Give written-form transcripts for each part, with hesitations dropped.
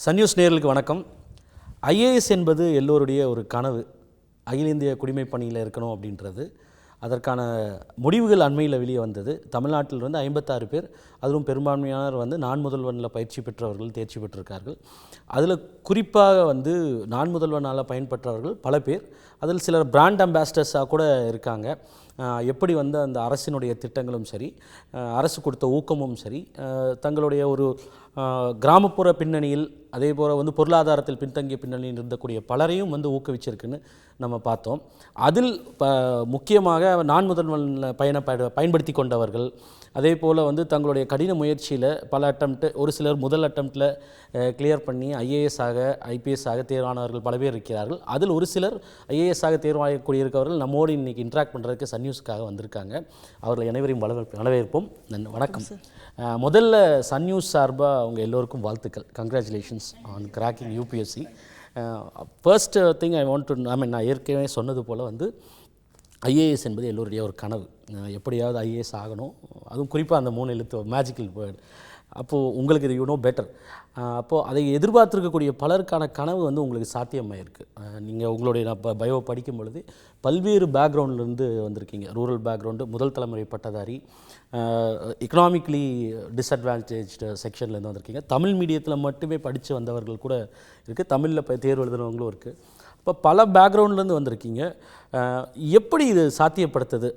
Sun news நேயர்களுக்கு வணக்கம். IAS என்பது எல்லோருடைய ஒரு கனவு. அகில இந்திய குடிமைப் பணியில் இருக்கணும் அப்படின்றது. அதற்கான முடிவுகள் அண்மையில் வெளியே வந்தது. தமிழ்நாட்டிலிருந்து 56 பேர், அதிலும் பெரும்பான்மையானவர் நான் முதல்வனில் பயிற்சி பெற்றவர்கள் தேர்ச்சி பெற்றிருக்கார்கள். அதில் குறிப்பாக நான் முதல்வனால் பயன்பெற்றவர்கள் பல பேர். அதில் சிலர் பிராண்ட் அம்பாசிடர்ஸாக கூட இருக்காங்க. எப்படி அந்த அரசினுடைய திட்டங்களும் சரி, அரசு கொடுத்த ஊக்கமும் சரி, தங்களுடைய ஒரு கிராமப்புற பின்னணியில் அதே போல் பொருளாதாரத்தில் பின்தங்கிய பின்னணியில் இருந்தக்கூடிய பலரையும் ஊக்குவிச்சிருக்குன்னு நம்ம பார்த்தோம். அதில் முக்கியமாக நான் முதல்வனில் பயன்படுத்தி கொண்டவர்கள், அதே போல் தங்களுடைய கடின முயற்சியில் பல அட்டம்ப்ட்டு, ஒரு சிலர் முதல் அட்டம்ப்டில் கிளியர் பண்ணி ஐஏஎஸ் ஆக ஐபிஎஸ் ஆக தேர்வானவர்கள் பல பேர் இருக்கிறார்கள். அதில் ஒரு சிலர் ஐஏஎஸ் ஆக தேர்வாகக்கூடிய இருக்கவர்கள் நம்மோடு இன்றைக்கி இன்ட்ராக்ட் பண்ணுறதுக்கு சன் நியூஸ்க்காக வந்திருக்காங்க. அவர்கள் அனைவரையும் வரவேற்போம். வணக்கம். முதல்ல சன் நியூஸ் சார்பாக அவங்க எல்லோருக்கும் வாழ்த்துக்கள். Congratulations on cracking UPSC. First thing I want to நான் ஏற்கனவே சொன்னது போல் ஐஏஎஸ் என்பது எல்லோருடைய ஒரு கனவு. எப்படியாவது ஐஏஎஸ் ஆகணும், அதுவும் குறிப்பாக அந்த 3 எழுத்து மேஜிக்கல் வேர்டு. அப்போது உங்களுக்கு இது யூனோ பெட்டர். அப்போது அதை எதிர்பார்த்துருக்கக்கூடிய பலருக்கான கனவு உங்களுக்கு சாத்தியமாயிருக்கு. நீங்கள் உங்களுடைய நான் பயோ படிக்கும் பொழுது பல்வேறு பேக்ரவுண்ட்லேருந்து வந்திருக்கீங்க. ரூரல் பேக்ரவுண்டு, முதல் தலைமுறை பட்டதாரி, எக்கனாமிக்கலி டிஸ்அட்வான்டேஜ்டு செக்ஷன்லேருந்து வந்திருக்கீங்க. தமிழ் மீடியத்தில் மட்டுமே படித்து வந்தவர்கள் கூட இருக்குது, தமிழில் தேர்வு எழுதுனவங்களும் இருக்குது. இப்போ பல பேக்ரவுண்ட்லேருந்து வந்திருக்கீங்க. எப்படி இது சாத்தியப்படுத்துது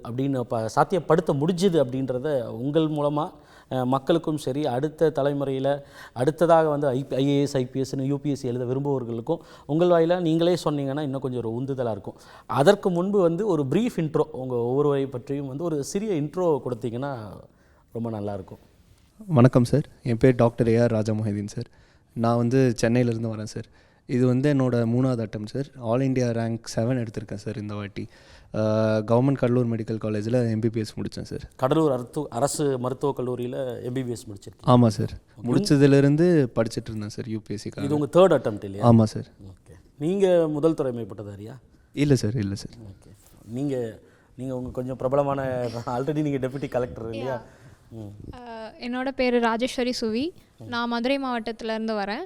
சாத்தியப்படுத்த முடிஞ்சுது அப்படின்றத உங்கள் மூலமாக மக்களுக்கும் சரி, அடுத்த தலைமுறையில் அடுத்ததாக ஐஏஎஸ் ஐபிஎஸ்னு யூபிஎஸ்சி எழுத விரும்புபவர்களுக்கும் உங்கள் வாயிலாக நீங்களே சொன்னீங்கன்னா இன்னும் கொஞ்சம் ஒரு உந்துதலாக இருக்கும். அதற்கு முன்பு ஒரு ப்ரீஃப் இன்ட்ரோ, உங்கள் ஒவ்வொருவரை பற்றியும் ஒரு சிறிய இன்ட்ரோ கொடுத்தீங்கன்னா ரொம்ப நல்லாயிருக்கும். வணக்கம் சார், என் பேர் டாக்டர் ஏஆர் ராஜா மொஹிதீன் சார். நான் சென்னையிலேருந்து வரேன் சார். இது என்னோடய 3வது அட்டம் சார். ஆல் இண்டியா ரேங்க் 7 எடுத்திருக்கேன் சார் இந்த வாட்டி. கவர்மெண்ட் கடலூர் மெடிக்கல் காலேஜில் எம்பிபிஎஸ் முடித்தேன் சார். கடலூர் அரசு மருத்துவக் கல்லூரியில் எம்பிபிஎஸ் முடிச்சிருக்கேன். ஆமாம் சார், முடித்ததுலேருந்து படிச்சுட்டு இருந்தேன் சார் யூபிஎஸ்சிக்கு. இது உங்கள் 3rd அட்டெம்ப்ட் இல்லையா? ஆமாம் சார். ஓகே. நீங்கள் முதல் துறைமை பட்டதாரியா? இல்லை சார், இல்லை சார். ஓகே. நீங்கள் உங்கள் கொஞ்சம் பிரபலமான, ஆல்ரெடி நீங்கள் டெப்யூட்டி கலெக்டர் இல்லையா? என்னோட பேர் ராஜேஸ்வரி சுவி. நான் மதுரை மாவட்டத்திலேருந்து வரேன்.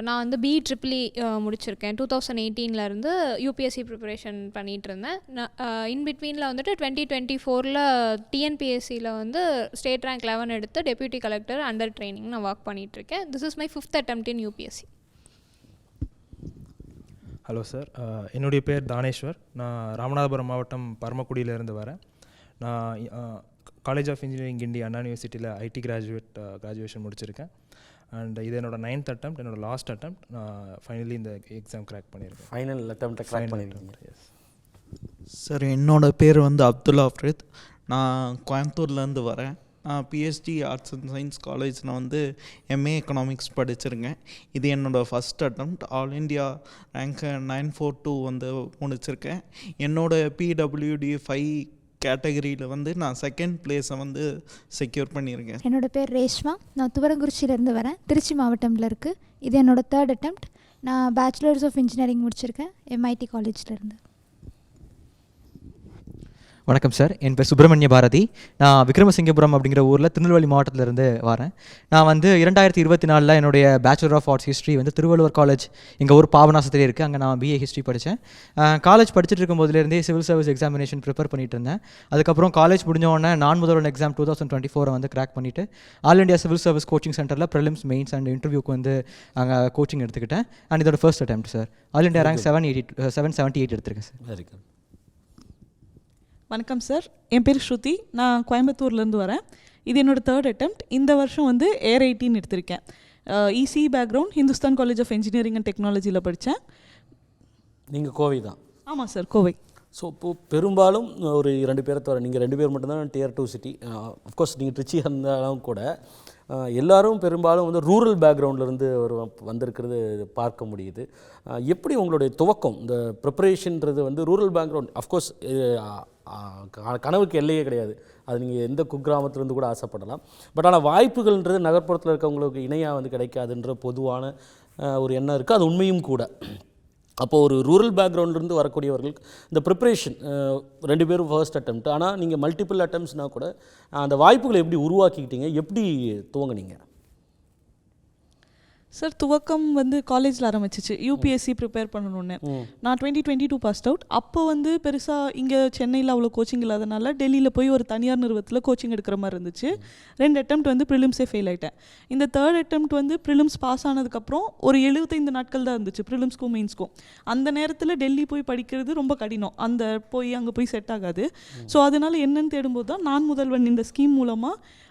நான் BEEE முடிச்சிருக்கேன். 2018 யூபிஎஸ்சி ப்ரிப்பரேஷன் பண்ணிகிட்டு இருந்தேன். இன் பிட்வீனில் 2024 டிஎன்பிஎஸ்சியில் ஸ்டேட் ரேங்க் 11 எடுத்து டெப்யூட்டி கலெக்டர் அண்டர் ட்ரைனிங் நான் ஒர்க் பண்ணிகிட்ருக்கேன். This is my 5th attempt in UPSC. Hello sir, என்னுடைய பேர் தானேஸ்வர். நான் ராமநாதபுரம் மாவட்டம் பரமக்குடியிலேருந்து வரேன். நான் காலேஜ் ஆஃப் இன்ஜினியரிங் கிண்டி அண்ணா யூனிவர்சிட்டியில் ஐடி கிராஜுவேஷன் முடிச்சிருக்கேன். அண்ட் இது என்னோட 9th attempt, என்னோட லாஸ்ட் attempt. நான் ஃபைனலி இந்த எக்ஸாம் கிராக் பண்ணியிருக்கேன். ஃபைனல் அட்டெம்ப்டை கிராக் பண்ணியிருக்கேன். எஸ் சார், என்னோட பேர் அப்துல்லா ஃப்ரித். நான் கோயம்புத்தூர்லேருந்து வரேன். நான் பிஎஸ்டி ஆர்ட்ஸ் அண்ட் சயின்ஸ் காலேஜில் எம்ஏ எக்கனாமிக்ஸ் படிச்சிருக்கேன். இது என்னோடய first attempt. All India rank 942 முடிச்சிருக்கேன். என்னோடய பிடபிள்யூடி 5 கேட்டகரியில் நான் 2nd பிளேஸை செக்யூர் பண்ணியிருக்கேன். என்னோடய பேர் ரேஷ்மா. நான் துவரங்குறிச்சியிலேருந்து வரேன், திருச்சி மாவட்டமில் இருக்குது. இது என்னோடய 3rd attempt. நான் பேச்சுலர்ஸ் ஆஃப் இன்ஜினியரிங் முடிச்சிருக்கேன் எம்ஐடி காலேஜ்லேருந்து. வணக்கம் சார், என் பேர் சுப்பிரமணிய பாரதி. நான் விக்ரமசிங்கபுரம் அப்படிங்கிற ஊரில் திருநெல்வேலி மாவட்டத்திலேருந்து வரேன். நான் 2024 என்னுடைய bachelor of arts history Thiruvalluvar college எங்கள் ஊர் பாபநாசத்துலேயே இருக்குது. அங்கே நான் பிஏ ஹிஸ்ட்ரி படித்தேன். காலேஜ் படிச்சுட்டு இருக்கும்போதுலேருந்தே சிவில் சர்வீஸ் எக்ஸாமினேஷன் ப்ரிப்பேர் பண்ணிட்டு இருந்தேன். அதுக்கப்புறம் காலேஜ் முடிஞ்ச உடனே நான் முதல்வன் எக்ஸாம் 2024 கிராக் பண்ணிவிட்டு all India civil service coaching சென்டரில் ப்ரிலிம்ஸ், மெயின்ஸ் அண்ட் இன்டர்வியூக்கு அங்கே கோச்சிங் எடுத்துக்கிட்டேன். அண்ட் இதோட first attempt sir. All India rank 778 எடுத்திருக்கேன் சார். Very good. வணக்கம் சார், என் பேர் ஸ்ருதி. நான் கோயம்புத்தூர்லேருந்து வரேன். இது என்னோடய 3rd attempt. இந்த வருஷம் ஏர் 18 எடுத்திருக்கேன். EC background, Hindustan college of engineering and டெக்னாலஜியில் படித்தேன். நீங்கள் கோவை தான்? ஆமாம் சார், கோவை. ஸோ இப்போது பெரும்பாலும் ஒரு 2 பேரை தவிர நீங்கள் 2 பேர் மட்டும்தான் Tier 2 சிட்டி. அஃப்கோர்ஸ் நீங்கள் ட்ரிச்சி இருந்தாலும் கூட எல்லோரும் பெரும்பாலும் ரூரல் பேக்ரவுண்ட்லேருந்து வந்திருக்கிறது பார்க்க முடியுது. எப்படி உங்களுடைய துவக்கம், இந்த ப்ரிப்பரேஷன்றது ரூரல் பேக்ரவுண்ட்? அஃப்கோர்ஸ் கனவுக்கு எல்லையே கிடையாது. அது நீங்கள் எந்த குக்கிராமத்துலேருந்து கூட ஆசைப்படலாம். பட் ஆனால் வாய்ப்புகள்ன்றது நகர்ப்புறத்தில் இருக்கவங்களுக்கு இணையாக கிடைக்காதுன்ற பொதுவான ஒரு எண்ணம் இருக்குது. அது உண்மையும் கூட. அப்போது ஒரு ரூரல் பேக்ரவுண்ட்லேருந்து வரக்கூடியவர்களுக்கு இந்த ப்ரிப்ரேஷன் 2 பேரும் ஃபர்ஸ்ட் attempt. ஆனால் நீங்கள் மல்டிபிள் அட்டம்ப்ட்ஸ்னால் கூட அந்த வாய்ப்புகளை எப்படி உருவாக்கிக்கிட்டீங்க, எப்படி துவங்குனீங்க? சார் துவக்கம் வந்து காலேஜில் ஆரம்பிச்சிச்சு யூபிஎஸ்சி ப்ரிப்பேர் பண்ணணுன்னு. நான் 2022 பாஸ்ட் அவுட். அப்போ வந்து பெருசாக இங்கே சென்னையில் அவ்வளோ கோச்சிங் இல்லாதனால டெல்லியில் போய் ஒரு தனியார் நிறுவனத்தில் கோச்சிங் எடுக்கிற மாதிரி இருந்துச்சு. 2 அட்டெம்ப்ட் வந்து ப்ரிலிம்ஸே ஃபெயில் ஆகிட்டேன். இந்த 3rd அட்டெம்ப்ட் வந்து ப்ரிலிம்ஸ் பாஸ் ஆனதுக்கப்புறம் ஒரு 75 நாட்கள் தான் இருந்துச்சு ப்ரிலிம்ஸ்க்கும் மெயின்ஸ்க்கும். அந்த நேரத்தில் டெல்லி போய் படிக்கிறது ரொம்ப கடினம், அங்கே போய் செட் ஆகாது. ஸோ அதனால் என்னன்னு தேடும்போது தான் நான் முதல்வன் இந்த ஸ்கீம் மூலமாக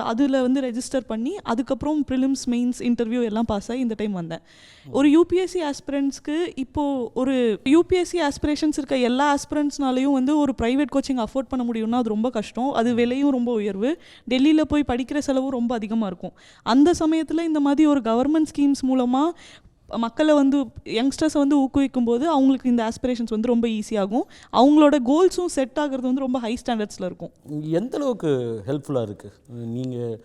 அதில் வந்து ரெஜிஸ்டர் பண்ணி அதுக்கப்புறம் ப்ரிலிம்ஸ் மெயின்ஸ் இன்டர்வியூ எல்லாம் பாஸ் ஆகி இந்த டைம் வந்தேன். ஒரு யூபிஎஸ்சி ஆஸ்பிரண்ட்ஸ்க்கு இப்போது ஒரு யூபிஎஸ்சி ஆஸ்பிரேஷன்ஸ் இருக்க எல்லா ஆஸ்பிரண்ட்ஸ்னாலையும் வந்து ஒரு ப்ரைவேட் கோச்சிங் அஃபோர்ட் பண்ண முடியும்னா அது ரொம்ப கஷ்டம். அது விலையும் ரொம்ப உயர்வு, டெல்லியில் போய் படிக்கிற செலவும் ரொம்ப அதிகமாக இருக்கும். அந்த சமயத்தில் இந்த மாதிரி ஒரு கவர்மெண்ட் ஸ்கீம்ஸ் மூலமாக மக்களை வந்து யங்ஸ்டர்ஸை வந்து ஊக்குவிக்கும் போது அவங்களுக்கு இந்த ஆஸ்பிரேஷன்ஸ் வந்து ரொம்ப ஈஸியாகும். அவங்களோட கோல்ஸும் செட் ஆகிறது வந்து ரொம்ப ஹை ஸ்டாண்டர்ட்ஸில் இருக்கும். எந்த அளவுக்கு ஹெல்ப்ஃபுல்லாக இருக்குது? நீங்கள்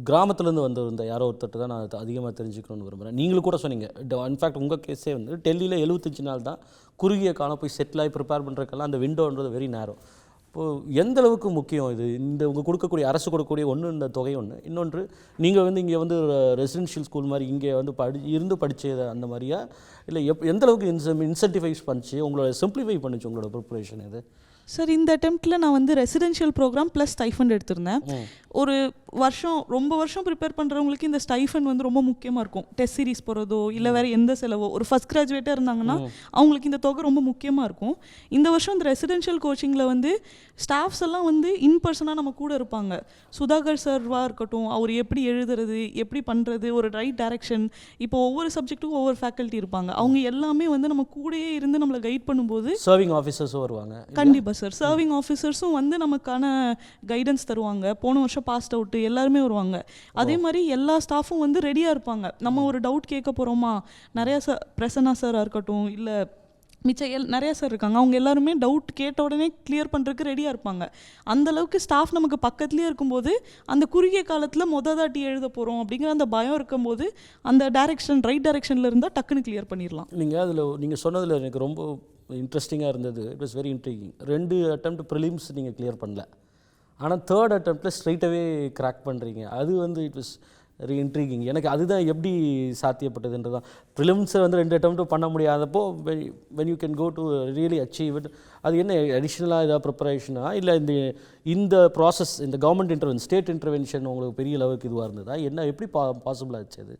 கிராமத்துலேருந்து வந்திருந்த யாரோ ஒருத்தர் தான் நான் அதிகமாக தெரிஞ்சுக்கணும்னு விரும்புகிறேன். நீங்களும் கூட சொன்னீங்க, இன்ஃபேக்ட் உங்கள் கேஸே வந்து டெல்லியில் 75 நாள் தான் குறுகிய காலம் போய் செட்டில் ஆகி ப்ரிப்பேர் பண்ணுறதுக்கெல்லாம் அந்த விண்டோன்றது வெரி நேரோ. இப்போது எந்த அளவுக்கு முக்கியம் இது? உங்கள் கொடுக்கக்கூடிய அரசு கொடுக்கக்கூடிய இந்த தொகை ஒன்று, இன்னொன்று நீங்கள் வந்து இங்கே வந்து ரெசிடென்ஷியல் ஸ்கூல் மாதிரி இங்கே வந்து இருந்து படித்தது அந்த மாதிரியா, இல்லை எந்த அளவுக்கு இன்சென்டிஃபைஸ் பண்ணிச்சு, உங்களோட சிம்பிளிஃபை பண்ணிச்சு உங்களோட ப்ரிப்பரேஷன் இது? சார் இந்த அட்டெம்ப்டில் நான் வந்து ரெசிடென்ஷியல் ப்ரோக்ராம் ப்ளஸ் ஸ்டைஃபண்ட் எடுத்திருந்தேன். ஒரு ரொம்ப வருஷம் ப்ரிப்பேர் பண்ணுறவங்களுக்கு இந்த ஸ்டைஃபண்ட் வந்து ரொம்ப முக்கியமாக இருக்கும். டெஸ்ட் சீரிஸ் போகிறதோ இல்லை வேறு எந்த செலவோ, ஒரு ஃபஸ்ட் கிராஜுவேட்டாக இருந்தாங்கன்னா அவங்களுக்கு இந்த தொகை ரொம்ப முக்கியமாக இருக்கும். இந்த வருஷம் இந்த ரெசிடென்ஷியல் கோச்சிங்கில் வந்து ஸ்டாஃப்ஸ் எல்லாம் வந்து இன் பர்சனாக நம்ம கூட இருப்பாங்க. சுதாகர் சார்வாக இருக்கட்டும், அவர் எப்படி எழுதுறது, எப்படி பண்ணுறது, ஒரு ரைட் டைரக்ஷன், இப்போ ஒவ்வொரு சப்ஜெக்ட்டுக்கும் ஒவ்வொரு ஃபேக்கல்ட்டி இருப்பாங்க. அவங்க எல்லாமே வந்து நம்ம கூடயே இருந்து நம்மளை கைட் பண்ணும்போது சர்விங் ஆஃபீஸர்ஸும் வருவாங்க. கண்டிப்பாக சார், சர்விங் ஆஃபீஸர்ஸும் வந்து நமக்கான கைடன்ஸ் தருவாங்க. போன வருஷம் பாஸ்ட் அவுட்டு எல்லாருமே வருவாங்க. அதே மாதிரி எல்லா ஸ்டாஃபும் வந்து ரெடியாக இருப்பாங்க. நம்ம ஒரு டவுட் கேட்க போகிறோமா, நிறையா பிரசன்னா சாராக இருக்கட்டும் இல்லை மிச்சம் நிறையா சார் இருக்காங்க, அவங்க எல்லாருமே டவுட் கேட்ட உடனே கிளியர் பண்ணுறதுக்கு ரெடியாக இருப்பாங்க. அந்தளவுக்கு ஸ்டாஃப் நமக்கு பக்கத்துலேயே இருக்கும்போது அந்த குறுகிய காலத்தில் தாட்டி எழுத போகிறோம் அப்படிங்கிற அந்த பயம் இருக்கும்போது அந்த ரைட் டைரக்ஷனில் இருந்தால் டக்குன்னு கிளியர் பண்ணிடலாம். நீங்கள் சொன்னதில் எனக்கு ரொம்ப இன்ட்ரெஸ்டிங்காக இருந்தது. It was very இன்ட்ரிகிங். 2 attempt prelims நீங்கள் கிளியர் பண்ணல, ஆனால் 3rd அட்டெம்ப்டில் ஸ்ட்ரைட்டாகவே கிராக் பண்ணுறீங்க. அது வந்து இட் வாஸ் வெரி இன்ட்ரிகிங். எனக்கு அதுதான் எப்படி சாத்தியப்பட்டதுன்றது தான். ப்ரிலிம்ஸை வந்து 2 அட்டெம்ப்ட் பண்ண முடியாதப்போ when you can go to really achieve it, அது என்ன அடிஷ்னலாக ஏதாவது ப்ரிப்பரேஷனா இல்லை இந்த ப்ராசஸ், இந்த கவர்மெண்ட் ஸ்டேட் இன்டர்வென்ஷன் உங்களுக்கு பெரிய அளவுக்கு இதுவாக இருந்ததா, என்ன எப்படி பாசிபிள் ஆச்சு அது?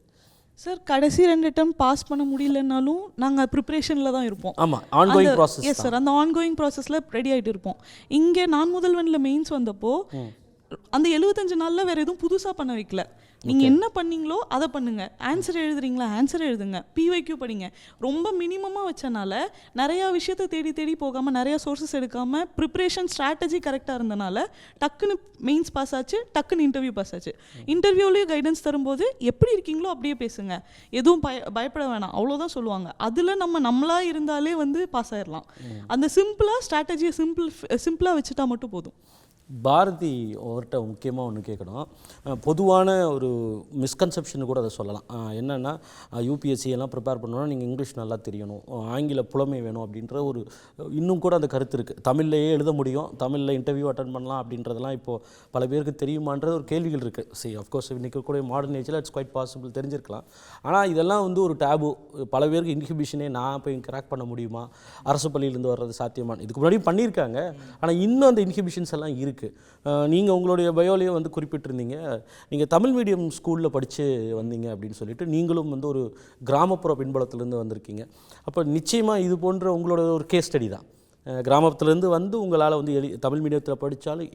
சார் கடைசி 2 அட்டெம்ப்ட் பாஸ் பண்ண முடியலனாலும் நாங்கள் ப்ரிப்ரேஷனில் தான் இருப்போம். ஆமாம், ஆன்கோயிங் ப்ராசஸ். எஸ் சார், அந்த ஆன்கோயிங் ப்ராசஸில் ரெடி ஆகிட்டு இருப்போம். இங்கே நான் முதல்வனில் மெயின்ஸ் வந்தப்போ அந்த 75 நாளில் வேறு எதுவும் புதுசாக பண்ண வைக்கல. நீங்கள் என்ன பண்ணீங்களோ அதை பண்ணுங்கள். ஆன்சர் எழுதுறீங்களா, ஆன்சர் எழுதுங்க. பிஒய்க்யூ படிங்க. ரொம்ப மினிமமாக வச்சனால நிறையா விஷயத்தை தேடி போகாமல், நிறையா சோர்ஸஸ் எடுக்காமல், ப்ரிப்ரேஷன் ஸ்ட்ராட்டஜி கரெக்டாக இருந்தனால டக்குன்னு மெயின்ஸ் பாஸ் ஆச்சு, டக்குன்னு இன்டர்வியூ பாஸ் ஆச்சு. இன்டர்வியூலேயே கைடன்ஸ் தரும்போது எப்படி இருக்கீங்களோ அப்படியே பேசுங்க, எதுவும் பயப்பட வேணாம், அவ்வளோதான் சொல்லுவாங்க. அதில் நம்மளாக இருந்தாலே வந்து பாஸ் ஆயிடலாம். அந்த ஸ்ட்ராட்டஜியை சிம்பிளாக வச்சுட்டா மட்டும் போதும். பாரதி அவர்கிட்ட முக்கியமாக ஒன்று கேட்கணும். பொதுவான ஒரு மிஸ்கன்செப்ஷன் கூட அதை சொல்லலாம். என்னென்னா யூபிஎஸ்சி எல்லாம் ப்ரிப்பேர் பண்ணணும்னா நீங்கள் இங்கிலீஷ் நல்லா தெரியணும், ஆங்கில புலமை வேணும் அப்படின்ற ஒரு இன்னும் கூட அந்த கருத்து இருக்குது. தமிழ்லையே எழுத முடியும், தமிழில் இன்டர்வியூ அட்டன் பண்ணலாம் அப்படின்றதெல்லாம் இப்போது பல பேருக்கு தெரியுமான்றது ஒரு கேள்விகள் இருக்குது. சரி, அஃப்கோர்ஸ் இன்றைக்கி கூட மாடர்ன் ஏஜில் இட்ஸ் குவைட் பாசிபிள், தெரிஞ்சிருக்கலாம். ஆனால் இதெல்லாம் வந்து ஒரு டேபு. பல பேருக்கு இன்ஹிபிஷனே, நான் போய் கிராக் பண்ண முடியுமா, அரசு பள்ளியிலேருந்து வர்றது சாத்தியமான, இதுக்கு முன்னாடியும் பண்ணியிருக்காங்க, ஆனால் இன்னும் அந்த இன்ஹிபிஷன்ஸ் எல்லாம் இருக்குது. நீங்கள் உங்களுடைய பயோலையே வந்து குறிப்பிட்டிருந்தீங்க, நீங்கள் தமிழ் மீடியம் ஸ்கூலில் படித்து வந்தீங்க அப்படின்னு சொல்லிட்டு, நீங்களும் வந்து ஒரு கிராமப்புற பின்புலத்திலேருந்து வந்திருக்கீங்க. அப்போ நிச்சயமாக இது போன்ற உங்களோட ஒரு கேஸ் ஸ்டடி தான். கிராமத்துலேருந்து வந்து உங்களால் வந்து தமிழ் மீடியத்தில் படித்தாலும்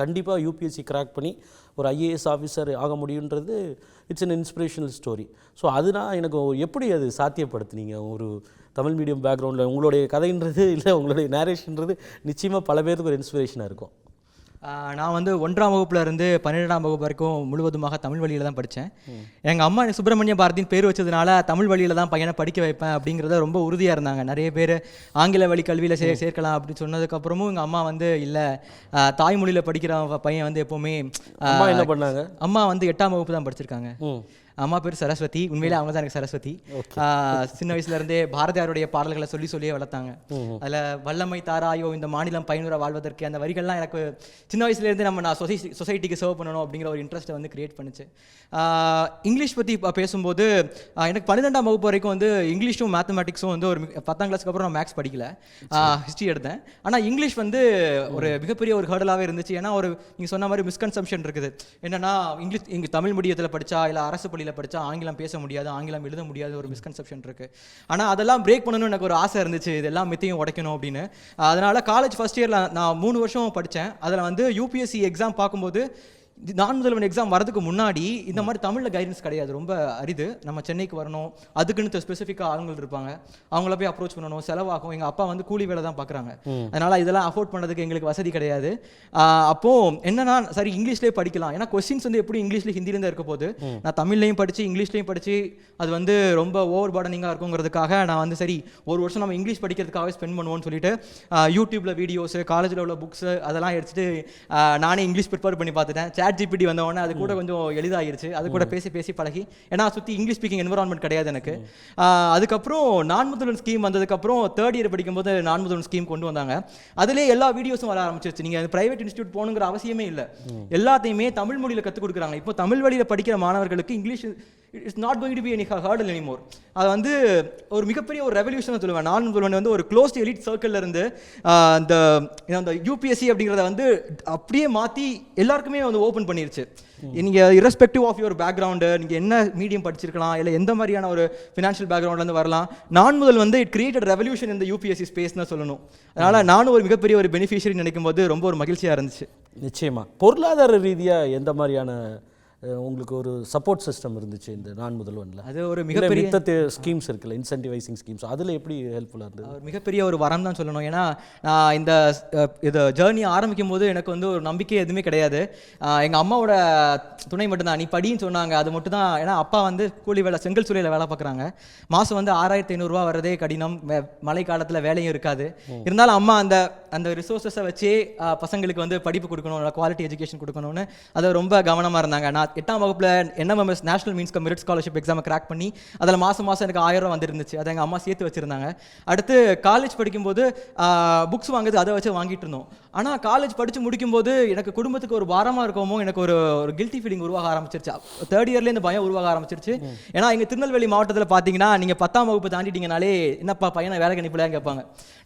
கண்டிப்பாக யூபிஎஸ்சி கிராக் பண்ணி ஒரு ஐஏஎஸ் ஆஃபீஸர் ஆக முடியுன்றது it's an inspirational story. So அதுதான் எனக்கு எப்படி அது சாத்தியப்படுத்துனீங்க? ஒரு தமிழ் மீடியம் பேக்ரவுண்டில் உங்களுடைய கதைன்றது இல்லை உங்களுடைய நேரேஷன்றது நிச்சயமாக பல பேருக்கு ஒரு இன்ஸ்பிரேஷனாக இருக்கும். நான் வந்து 1ஆம் வகுப்புலேருந்து 12ஆம் வகுப்பு வரைக்கும் முழுவதுமாக தமிழ் வழியில் தான் படித்தேன். எங்கள் அம்மா சுப்பிரமணிய பாரதியின் பேர் வச்சதுனால தமிழ் வழியில் தான் பையனை படிக்க வைப்பேன் அப்படிங்கிறத ரொம்ப உறுதியாக இருந்தாங்க. நிறைய பேர் ஆங்கில வழி கல்வியில் சேர்க்கலாம் அப்படின்னு சொன்னதுக்கப்புறமும் எங்கள் அம்மா வந்து இல்லை, தாய்மொழியில் படிக்கிற பையன் வந்து எப்போவுமே என்ன பண்ணாங்க? அம்மா வந்து 8ஆம் வகுப்பு தான் படிச்சிருக்காங்க. அம்மா பேர் சரஸ்வதி. உண்மையிலே அவங்க தான் எனக்கு சரஸ்வதி. சின்ன வயசுலேருந்தே பாரதியாருடைய பாடல்களை சொல்லியே வளர்த்தாங்க. அதில் வல்லமை தாராயோ இந்த மாநிலம் பயனுற வாழ்வதற்கு அந்த வரிகள்லாம் எனக்கு சின்ன வயசுலேருந்து நான் சொசைட்டிக்கு சர்வ் பண்ணணும் அப்படிங்கிற ஒரு இன்ட்ரெஸ்ட்டை வந்து கிரியேட் பண்ணுச்சு. இங்கிலீஷ் பற்றி பேசும்போது எனக்கு 12ஆம் வகுப்பு வரைக்கும் வந்து இங்கிலீஷும் மேத்தமேட்டிக்ஸும் வந்து ஒரு 10ஆம் கிளாஸ்க்கு அப்புறம் நான் மேக்ஸ் படிக்கல, ஹிஸ்ட்ரி எடுத்தேன். ஆனால் இங்கிலீஷ் வந்து ஒரு மிகப்பெரிய ஒரு ஹர்டலாகவே இருந்துச்சு. ஏன்னா ஒரு நீங்கள் சொன்ன மாதிரி மிஸ்கன்செப்ஷன் இருக்குது. என்னன்னா இங்கிலீஷ் இங்கே தமிழ் மீடியத்தில் படித்தா இல்லை அரசு பள்ளியில் படித்தா ஆங்கிலம் பேச முடியாது, ஆங்கிலம் எழுத முடியாது, ஒரு மிஸ்கன்செப்ஷன் இருக்குது. ஆனால் அதெல்லாம் பிரேக் பண்ணணும்னு எனக்கு ஒரு ஆசை இருந்துச்சு, இதெல்லாம் மித்தையும் உடைக்கணும் அப்படின்னு. அதனால் காலேஜ் ஃபஸ்ட் இயரில் நான் 3 வருஷம் படித்தேன். அதில் வந்து யூபிஎஸ்சி எக்ஸாம் பார்க்கும்போது நான் முதல்வன் எக்ஸாம் வரதுக்கு முன்னாடி இந்த மாதிரி தமிழில் கைடன்ஸ் கிடையாது, ரொம்ப அரிது. நம்ம சென்னைக்கு வரணும், அதுக்குன்னு ஸ்பெசிஃபிக்காக ஆளுங்கள் இருப்பாங்க, அவங்கள போய் அப்ரோச் பண்ணணும், செலவாகும். எங்கள் அப்பா வந்து கூலி வேலை தான் பார்க்குறாங்க, அதனால் இதெல்லாம் அஃபோர்ட் பண்ணுறதுக்கு எங்களுக்கு வசதி கிடையாது. அப்போது என்னன்னா சரி இங்கிலீஷ்லேயே படிக்கலாம், ஏன்னா கொஸ்டின்ஸ் வந்து எப்படி இங்கிலீஷில் ஹிந்திலேருந்து இருக்க போது, நான் தமிழ்லையும் படித்து இங்கிலீஷ்லையும் படித்து அது வந்து ரொம்ப ஓவர் பர்டனிங்காக இருக்குங்கிறதுக்காக நான் வந்து சரி ஒரு வருஷம் நம்ம இங்கிலீஷ் படிக்கிறதுக்காகவே ஸ்பெண்ட் பண்ணுவோம்னு சொல்லிட்டு யூடியூப்பில் வீடியோஸு, காலேஜில் உள்ள புக்ஸு அதெல்லாம் எடுத்துட்டு நானே இங்கிலீஷ் ப்ரிப்பேர் பண்ணி பார்த்துட்டேன். சாட் ஜிபிடி வந்தவொடனே அது கூட கொஞ்சம் எளிதாகிருச்சு, அது கூட பேசி பழகி, ஏன்னா சுற்றி இங்கிலீஷ் ஸ்பீக்கிங் என்விரான்மெண்ட் கிடையாது எனக்கு. அதுக்கப்புறம் நான் முதல்வன் ஸ்கீம் வந்ததுக்கப்புறம் 3rd இயர் படிக்கும்போது நான் முதல்வன் ஸ்கீம் கொண்டு வந்தாங்க. அதிலே எல்லா வீடியோஸும் வர ஆரம்பிச்சிருச்சு. நீங்கள் பிரைவேட் இன்ஸ்டியூட் போகணுங்கிற அவசியமே இல்லை, எல்லாத்தையுமே தமிழ் மொழியில் கற்றுக் கொடுக்குறாங்க. இப்போ தமிழ் வழியில் படிக்கிற மாணவர்களுக்கு English it's not going to be any hurdle anymore. அது வந்து ஒரு மிகப்பெரிய ஒரு ரெவல்யூஷன் சொல்லுவேன். நான் முதல்வன் வந்து ஒரு க்ளோஸ்ட் எலிட் சர்க்கிளில் இருந்து அந்த யூபிஎஸ்சி அப்படிங்கிறத வந்து அப்படியே மாற்றி எல்லாருக்குமே வந்து ஓப்பன் பண்ணிருச்சு. நீங்கள் இரஸ்பெக்டிவ் ஆஃப் யுவர் பேக்ரவுண்டு, நீங்கள் என்ன மீடியம் படிச்சிருக்கலாம், இல்லை எந்த மாதிரியான ஒரு ஃபினான்ஷியல் பேக்ரவுண்ட்லேருந்து வரலாம், நான் முதல் வந்து இட் கிரியேட்டட் ரெவல்யூஷன் இந்த யூபிஎஸ்சி ஸ்பேஸ்னு சொல்லணும். அதனால் நானும் ஒரு மிகப்பெரிய ஒரு பெனிஃபிஷியரி நினைக்கும் போது ரொம்ப ஒரு மகிழ்ச்சியாக இருந்துச்சு. நிச்சயமாக பொருளாதார ரீதியாக எந்த மாதிரியான உங்களுக்கு ஒரு சப்போர்ட் சிஸ்டம் இருந்துச்சு இந்த நான் முதல்வனில்? அது ஒரு மிகப்பெரிய ஸ்கீம்ஸ் இருக்குல்ல, இன்சென்டிவைசிங் ஸ்கீம்ஸ், அதில் எப்படி ஹெல்ப்ஃபுல்லாக இருந்தது? ஒரு மிகப்பெரிய ஒரு வரம் தான் சொல்லணும். ஏன்னா நான் இந்த இது ஜேர்னி ஆரம்பிக்கும் போது எனக்கு வந்து ஒரு நம்பிக்கை எதுவுமே கிடையாது. எங்கள் அம்மாவோட துணை மட்டும்தான், நீ படின்னு சொன்னாங்க, அது மட்டும் தான். ஏன்னா அப்பா வந்து கூலி வேலை, செங்கல் சூளையில் வேலை பார்க்குறாங்க, மாதம் வந்து 6500 வரதே கடினம், மழை காலத்தில் வேலையும் இருக்காது. இருந்தாலும் அம்மா அந்த ரிசோர்ஸஸை வச்சு பசங்களுக்கு வந்து படிப்பு கொடுக்கணும், குவாலிட்டி எஜுகேஷன் கொடுக்கணும்னு அதை ரொம்ப கவனமாக இருந்தாங்க. நான் 8ஆம் வகுப்பில் NMMS national means merit scholarship எக்ஸாமை கிராக் பண்ணி அதில் மாதம் எனக்கு 1000 வந்துருந்துச்சு, அதை எங்கள் அம்மா சேர்த்து வச்சுருந்தாங்க. அடுத்து காலேஜ் படிக்கும்போது புக்ஸ் வாங்குறது அதை வச்சு வாங்கிட்டு இருந்தோம். ஆனால் காலேஜ் படித்து முடிக்கும்போது எனக்கு குடும்பத்துக்கு ஒரு பாரமாக இருக்கோமோ, எனக்கு ஒரு கில்ட்டி ஃபீலிங் உருவாக ஆரம்பிச்சிருச்சு. 3rd இயர்லேயே இந்த பயம் உருவாக ஆரம்பிச்சிருச்சு. ஏன்னா எங்கள் திருநெல்வேலி மாவட்டத்தில் பார்த்தீங்கன்னா நீங்கள் 10ஆம் வகுப்பு தாண்டிட்டீங்கனாலே என்னப்பா பையனை வேலைக்கு அனுப்பலையான்னு கேட்பாங்க.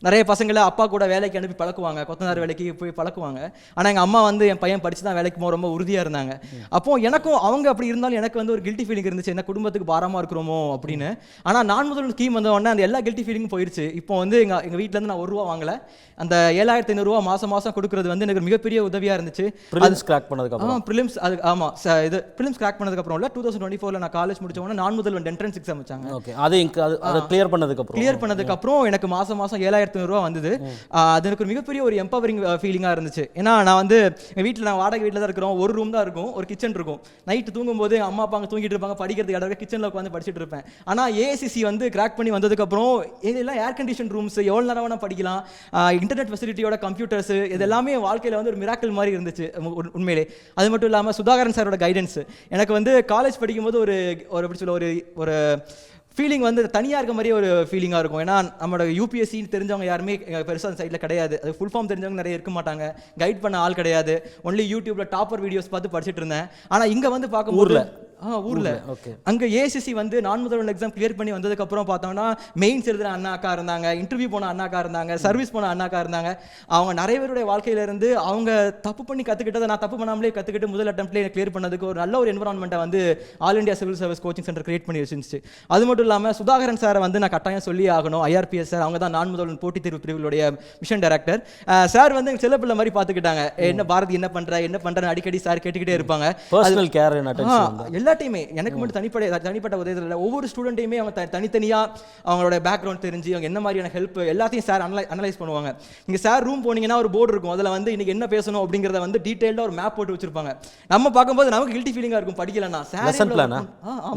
நிறைய பசங்களை அப்பா கூட வேலைக்கு அனுப்பி பழக்குவாங்க, கொத்தனார் வேலைக்கு போய் பழக்குவாங்க. ஆனால் எங்கள் அம்மா வந்து என் பையன் படித்து தான் வேலைக்கு போக ரொம்ப உறுதியாக இருந்தாங்க. அப்போது எனக்கும் அவங்க அப்படி இருந்தாலும் எனக்கு வந்து ஒரு கில்ட்டி ஃபீலிங் இருந்துச்சு, என்ன குடும்பத்துக்கு பாரமாக இருக்கிறோமோ அப்படின்னு. ஆனால் நான் முதல் ஸ்கீம் வந்த உடனே அந்த எல்லா கில்ட்டி ஃபீலிங்கும் போயிடுச்சு. இப்போ வந்து எங்கள் வீட்டிலேருந்து நான் 1 ரூபா வாங்கலை, அந்த 7500 மாதம் கொடுக்குறது வந்து எனக்கு மிகப்பெரிய உதவியாக இருந்துச்சு. ப்ரிலிம்ஸ் கிராக் பண்ணதுக்கப்புறம் ப்ரிலிம்ஸ் அது ஆமாம் இது ப்ரிலிம்ஸ் கிராக் பண்ணதுக்கப்புறம் இல்லை, 2024 நான் காலேஜ் முடிச்ச உடனே நான் முதல்வன் என்ட்ரன்ஸ் எக்ஸாம் வச்சாங்க. ஓகே, அதை கிளியர் பண்ணதுக்கப்புறம் எனக்கு மாதம் 7500 வந்தது. அது எனக்கு ஒரு மிகப்பெரிய ஒரு எம்பவரிங் ஃபீலிங்காக இருந்துச்சு. ஏன்னா நான் வந்து எங்கள் வீட்டில் நான் வாடகை வீட்டில் தான் இருக்கிறோம், ஒரு ரூம் தான் இருக்கும், ஒரு கிச்சன் இருக்கும். நைட்டு தூங்கும்போது அம்மா அப்பா அங்கே தூங்கிட்டு இருப்பாங்க, படிக்கிறதுக்கு இடம் கிச்சனில் உட்காந்து படிச்சுட்டு இருப்பேன். ஆனால் ஏசிசி வந்து கிராக் பண்ணி வந்ததுக்கப்புறம் இதெல்லாம் ஏர் கண்டிஷன் ரூம்ஸ், எவ்வளோ நேரம் வேணால் படிக்கலாம், இன்டர்நெட் ஃபெசிலிட்டியோட கம்ப்யூட்டர்ஸ், இதெல்லாமே வாழ்க்கையில் வந்து ஒரு மிராக்கிள் மாதிரி இருந்துச்சு உண்மையிலே. அது மட்டும் இல்லாமல் சுதாகரன் சாரோட கைடன்ஸ் எனக்கு வந்து காலேஜ் படிக்கும்போது ஒரு எப்படி சொல்ல ஒரு ஃபீலிங் வந்து தனியாக இருக்க மாதிரியே ஒரு ஃபீலிங்காக இருக்கும். ஏன்னா நம்மளோட யூபிஎஸ்சின்னு தெரிஞ்சவங்க யாருமே பெருசாக சைடில் கிடையாது, அது ஃபுல் ஃபார்ம் தெரிஞ்சவங்க நிறைய இருக்க மாட்டாங்க, கைட் பண்ண ஆள் கிடையாது, ஒன்லி யூடியூப்பில் டாப்பர் வீடியோஸ் பார்த்து படிச்சுட்டு இருந்தேன். ஆனால் இங்கே வந்து பார்க்கும்போது ஊரில் அங்கே ஏசிசி வந்து நான் முதல்வன் எக்ஸாம் கிளியர் பண்ணி வந்ததுக்கப்புறம் பார்த்தோம்னா மெயின்ஸ் எழுதுகிற அண்ணா அக்கா இருந்தாங்க, இன்டர்வியூ போன அண்ணா அக்கா இருந்தாங்க, சர்வீஸ் போன அண்ணா அக்கா இருந்தாங்க. அவங்க நிறைய பேருடைய வாழ்க்கையிலேருந்து அவங்க தப்பு பண்ணி கற்றுக்கிட்டதை நான் தப்பு பண்ணாமலே கற்றுக்கிட்டு முதல் அட்டம்ப்ட்லேயே கிளியர் பண்ணதுக்கு ஒரு நல்ல ஒரு என்வரான்மெண்ட்டை வந்து all India civil service coaching centre create பண்ணி வச்சிருந்துச்சு. அது மட்டும் இல்லாமல் சுதாகரன் சாரை வந்து நான் கட்டாயம் சொல்லி ஆகணும். IRPS சார், அவங்க தான் நான் முதல்வன் போட்டித் தேர்வு பிரிவுடைய மிஷன் டைரக்டர் சார். வந்து எங்கள் செல்லப்பிள்ளை மாதிரி பார்த்துக்கிட்டாங்க, என்ன பாரதி என்ன பண்ணுறேன்னு அடிக்கடி சார் கேட்டுக்கிட்டே இருப்பாங்க. எல்லாத்தையுமே எனக்கு மட்டும் தனிப்பட்ட உதவிகள் இல்லை, ஒவ்வொரு ஸ்டூடெண்ட்டையுமே அவங்க தனித்தனியாக அவங்களோட பேக்ரவுண்ட் தெரிஞ்சு அவங்க என்ன மாதிரியான ஹெல்ப் எல்லாத்தையும் சார் அனலைஸ் பண்ணுவாங்க. நீங்கள் சார் ரூம் போனீங்கன்னா ஒரு போர்டு இருக்கும், அதில் வந்து இன்னைக்கு என்ன பேசணும் அப்படிங்கிறத வந்து டீட்டெயிலாக ஒரு மேப் போட்டு வச்சிருப்பாங்க. நம்ம பார்க்கும்போது நமக்கு கில்ட்டி ஃபீலிங்காக இருக்கும் படிக்கலன்னா.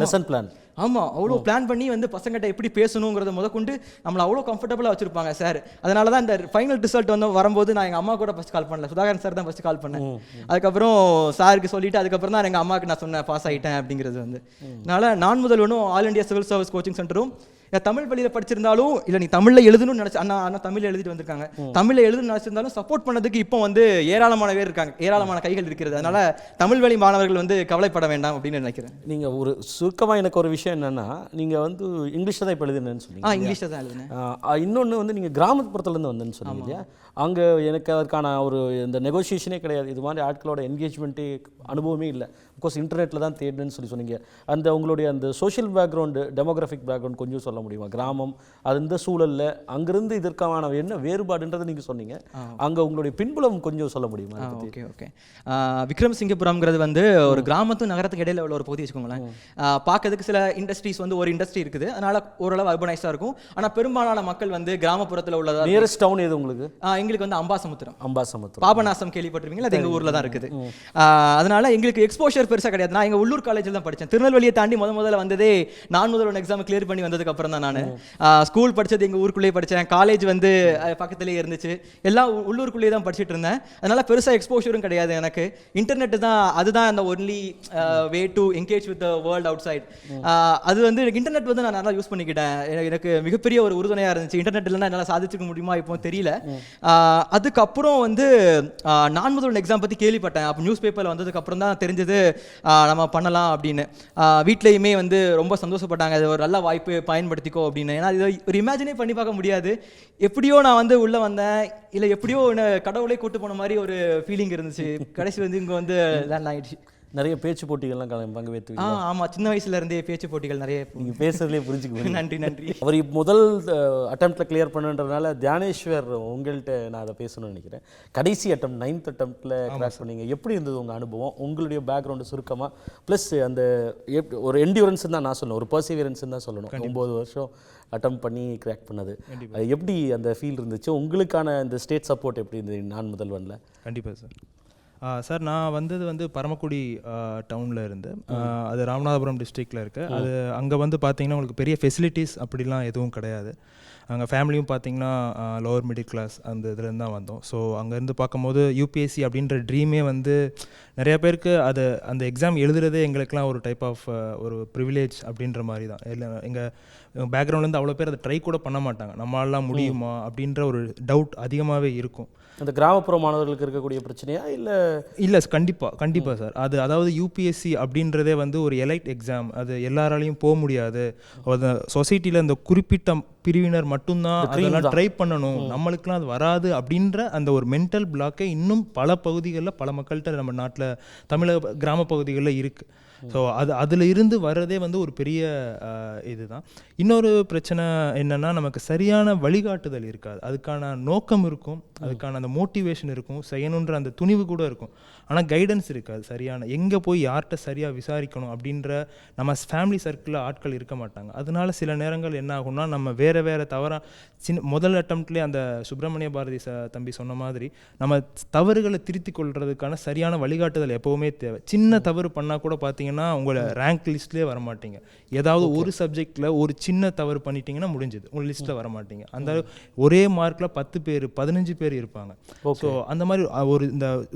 லெசன் பிளான் ஆமாம், அவ்வளோ பிளான் பண்ணி வந்து பசங்கிட்ட எப்படி பேசணுங்கிறத முதற்கொண்டு நம்மளை அவ்வளோ கம்ஃபர்டபுளாக வச்சுருப்பாங்க சார். அதனால தான் இந்த ஃபைனல் ரிசல்ட் வந்து வரும்போது நான் எங்கள் அம்மா கூட ஃபஸ்ட் கால் பண்ணல, சுதாகரன் சார் தான் ஃபஸ்ட்டு கால் பண்ணேன். அதுக்கப்புறம் சாருக்கு சொல்லிவிட்டு அதுக்கப்புறம் தான் எங்கள் அம்மாவுக்கு நான் சொன்னேன் பாஸ் ஆகிட்டேன் அப்படிங்கிறது வந்து. அதனால் நான் முதல்வனும் all India civil service coaching சென்டரும் தமிழ் வழியில் படிச்சிருந்தாலும் இல்லை நீ தமிழில் எழுதணும்னு நினச்சி அண்ணா தமிழில் எழுதிட்டு வந்திருக்காங்க, தமிழில் எழுதணும்னு நினச்சிருந்தாலும் சப்போர்ட் பண்ணதுக்கு இப்போ வந்து ஏராளமான பேர் இருக்காங்க, ஏராளமான கைகள் இருக்கிறது. அதனால் தமிழ் வழி மாணவர்கள் வந்து கவலைப்பட வேண்டாம் அப்படின்னு நினைக்கிறேன். நீங்கள் ஒரு சுருக்கமாக எனக்கு ஒரு விஷயம் என்னென்னா, நீங்கள் வந்து இங்கிலீஷில் தான் இப்போ எழுதுனேன்னு சொன்னீங்க. இங்கிலீஷில் தான் எழுதுனேன். இன்னொன்று வந்து நீங்கள் கிராமப்புறத்துலேருந்து வந்தேன்னு சொன்னீங்க இல்லையா? அங்கே எனக்கு அதற்கான ஒரு இந்த நெகோசியேஷனே கிடையாது, இது மாதிரி ஆட்களோட என்கேஜ்மெண்ட்டே அனுபவமே இல்லை. அஃப்கோர்ஸ் இன்டர்நெட்டில் தான் தேடுன்னு சொன்னீங்க. அந்த உங்களுடைய அந்த சோஷியல் பேக்ரவுண்டு, டெமோகிராஃபிக் பேக்ரவுண்ட் கொஞ்சம் சொல்ல முடியுமா? கிராமம் அது இந்த சூழலில் அங்கேருந்து இதற்கான என்ன வேறுபாடுன்றதை நீங்கள் சொன்னீங்க, அங்கே உங்களுடைய பின்புலம் கொஞ்சம் சொல்ல முடியுமா? ஓகே. விக்ரமசிங்கபுரம்ங்கிறது வந்து ஒரு கிராமத்தும் நகரத்துக்கு இடையில உள்ள ஒரு பகுதி வச்சுக்கோங்களேன். பார்க்கறதுக்கு சில இண்டஸ்ட்ரீஸ் வந்து ஒரு இண்டஸ்ட்ரி இருக்குது, அதனால் ஓரளவு அர்பனைஸாக இருக்கும். ஆனால் பெரும்பாலான மக்கள் வந்து கிராமப்புறத்தில் உள்ளதா. நியரஸ்ட் டவுன் எது உங்களுக்கு? எங்களுக்கு வந்து அம்பாசமுத்திரம். பாபநாசம் கேள்விப்பட்டிருப்பீங்களா? அது எங்கள் ஊரில் தான் இருக்குது. அதனால எங்களுக்கு எக்ஸ்போஷர் பெருசாக கிடையாது. நான் எங்கள் உள்ளூர் காலேஜில் தான் படித்தேன். திருநெல்வேலியை தாண்டி முதல்ல வந்ததே நான் முதல்வன் எக்ஸாம் கிளியர் பண்ணி வந்ததுக்கு அப்புறம் தான். நான் ஸ்கூல் படித்தது எங்கள் ஊருக்குள்ளேயே படித்தேன், காலேஜ் வந்து பக்கத்துலேயே இருந்துச்சு, எல்லாம் உள்ளூருக்குள்ளேயே தான் படிச்சுட்டு இருந்தேன். அதனால் பெருசாக எக்ஸ்போஷரும் கிடையாது எனக்கு. இன்டர்நெட் தான், அதுதான் அந்த only way to engage with the world outside. அது வந்து இன்டர்நெட் வந்து நான் நல்லா யூஸ் பண்ணிக்கிட்டேன். எனக்கு மிகப்பெரிய ஒரு உறுதுணையாக இருந்துச்சு. இன்டர்நெட் இல்லைன்னா என்னால் சாதிச்சுக்க முடியுமா இப்போ தெரியல. அதுக்கப்புறம் வந்து நான் முதல்வன் எக்ஸாம் பற்றி கேள்விப்பட்டேன். அப்போ நியூஸ் பேப்பரில் வந்ததுக்கப்புறம் தான் தெரிஞ்சது நம்ம பண்ணலாம் அப்படின்னு. வீட்லேயுமே வந்து ரொம்ப சந்தோஷப்பட்டாங்க, அது ஒரு நல்ல வாய்ப்பு, பயன்படுத்திக்கோ அப்படின்னு. ஏன்னா இது ஒரு இமேஜினே பண்ணி பார்க்க முடியாது. எப்படியோ நான் வந்து உள்ளே வந்தேன், இல்லை எப்படியோ கடவுளே கூட்டு போன மாதிரி ஒரு ஃபீலிங் இருந்துச்சு. கடைசி வந்து இங்கே வந்து லேண்ட் ஆகிடுச்சு. நிறைய பேச்சு போட்டிகள்லாம் பங்கு பெற்று? ஆமாம், சின்ன வயசுலேருந்தே பேச்சு போட்டிகள் நிறைய. நீங்கள் பேசுறதுலேயே புரிஞ்சுக்குவேன். நன்றி. அவர் முதல் அட்டம்ப்டில் கிளியர் பண்ணுன்றதுனால தியானேஸ்வர் உங்கள்கிட்ட நான் அதை பேசணும்னு நினைக்கிறேன். கடைசி அட்டம் 9th அட்டம்ப்டில் கிராஸ் பண்ணீங்க, எப்படி இருந்தது உங்கள் அனுபவம்? உங்களுடைய பேக்ரவுண்டு சுருக்கமாக, ப்ளஸ் அந்த ஒரு என்டியூரன்ஸ் தான் நான் சொல்லணும், ஒரு பர்சிவியரன்ஸ் தான் சொல்லணும். 9 வருஷம் அட்டம் பண்ணி கிராக் பண்ணது, எப்படி அந்த ஃபீல் இருந்துச்சு? உங்களுக்கான இந்த ஸ்டேட் சப்போர்ட் எப்படி இருந்தது நான் முதல்வனில்? கண்டிப்பாக சார். சார், நான் வந்தது வந்து பரமக்குடி டவுனில் இருந்து, அது ராமநாதபுரம் டிஸ்ட்ரிக்டில் இருக்குது. அது அங்கே வந்து பார்த்திங்கன்னா உங்களுக்கு பெரிய ஃபெசிலிட்டிஸ் அப்படிலாம் எதுவும் கிடையாது. அங்கே ஃபேமிலியும் பார்த்திங்கன்னா லோவர் மிடில் கிளாஸ் அந்த இதுலேருந்து தான் வந்தோம். ஸோ அங்கேருந்து பார்க்கும்போது யூபிஎஸ்சி அப்படின்ற ட்ரீமே வந்து நிறையா பேருக்கு அது அந்த எக்ஸாம் எழுதுறதே எங்களுக்கெலாம் ஒரு டைப் ஆஃப் ஒரு ப்ரிவிலேஜ் அப்படின்ற மாதிரி தான். இல்லை எங்கள் பேக்ரவுண்ட்லேருந்து அவ்வளோ பேர் அதை ட்ரை கூட பண்ண மாட்டாங்க, நம்மளாலாம் முடியுமா அப்படின்ற ஒரு டவுட் அதிகமாகவே இருக்கும். அந்த கிராமப்புற மாணவர்களுக்கு இருக்கக்கூடிய பிரச்சனையா? இல்லை கண்டிப்பாக சார். அது அதாவது யூபிஎஸ்சி அப்படின்றதே வந்து ஒரு எலைட் எக்ஸாம், அது எல்லாராலையும் போக முடியாது. சொசைட்டியில் இந்த குறிப்பிட்ட பிரிவினர் மட்டும்தான் அதெல்லாம் ட்ரை பண்ணணும், நம்மளுக்குலாம் அது வராது அப்படின்ற அந்த ஒரு மென்டல் பிளாக்கே இன்னும் பல பகுதிகளில், பல மக்கள்கிட்ட நம்ம நாட்டில் தமிழக கிராம பகுதிகளில் இருக்குது. ஸோ அதில் இருந்து வர்றதே வந்து ஒரு பெரிய இதுதான். இன்னொரு பிரச்சனை என்னென்னா, நமக்கு சரியான வழிகாட்டுதல் இருக்காது. அதுக்கான நோக்கம் இருக்கும், அதுக்கான அந்த மோட்டிவேஷன் இருக்கும், செய்யணுன்ற அந்த துணிவு கூட இருக்கும், ஆனால் கைடன்ஸ் இருக்காது சரியான. எங்கே போய் யார்கிட்ட சரியாக விசாரிக்கணும் அப்படின்ற நம்ம ஃபேமிலி சர்க்கிளில் ஆட்கள் இருக்க மாட்டாங்க. அதனால சில நேரங்கள் என்ன ஆகும்னா, நம்ம வேறு தவறாக முதல் அட்டம்ப்ட்லேயே அந்த சுப்பிரமணிய பாரதி தம்பி சொன்ன மாதிரி நம்ம தவறுகளை திருத்தி கொள்றதுக்கான சரியான வழிகாட்டுதல் எப்போவுமே தேவை. சின்ன தவறு பண்ணால் கூட பார்த்தீங்கன்னா உங்களை ரேங்க் லிஸ்ட்லேயே வரமாட்டீங்க. ஏதாவது ஒரு சப்ஜெக்டில் ஒரு சின்ன தவறு பண்ணிட்டீங்கன்னா முடிஞ்சது, உங்கள் லிஸ்ட்டில் வரமாட்டீங்க. அந்த ஒரே மார்க்கில் 10 பேர் 15 பேர் இருப்பாங்க. ஸோ அந்த மாதிரி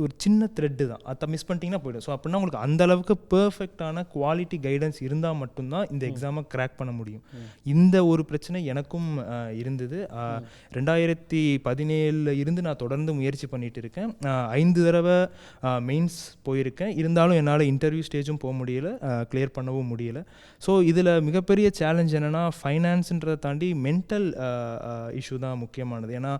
ஒரு சின்ன த்ரெட்டு தான், அதை மிஸ் பண்ணிட்டீங்கன்னா போய்டும். ஸோ அப்படின்னா உங்களுக்கு அந்த அளவுக்கு பெர்ஃபெக்டான குவாலிட்டி கைடன்ஸ் இருந்தால் மட்டும்தான் இந்த எக்ஸாமை கிராக் பண்ண முடியும். இந்த ஒரு பிரச்சனை எனக்கும் இருந்தது. 2017 இருந்து நான் தொடர்ந்து முயற்சி பண்ணிட்டு இருக்கேன். 5 தடவை மெயின்ஸ் போயிருக்கேன். இருந்தாலும் என்னால் இன்டர்வியூ ஸ்டேஜும் போக முடியல, கிளியர் பண்ணவும் முடியல. ஸோ இதில் மிகப்பெரிய சேலஞ்ச் என்னென்னா, ஃபைனான்ஸுன்றதை தாண்டி மென்டல் இஷ்யூ தான் முக்கியமானது. ஏன்னா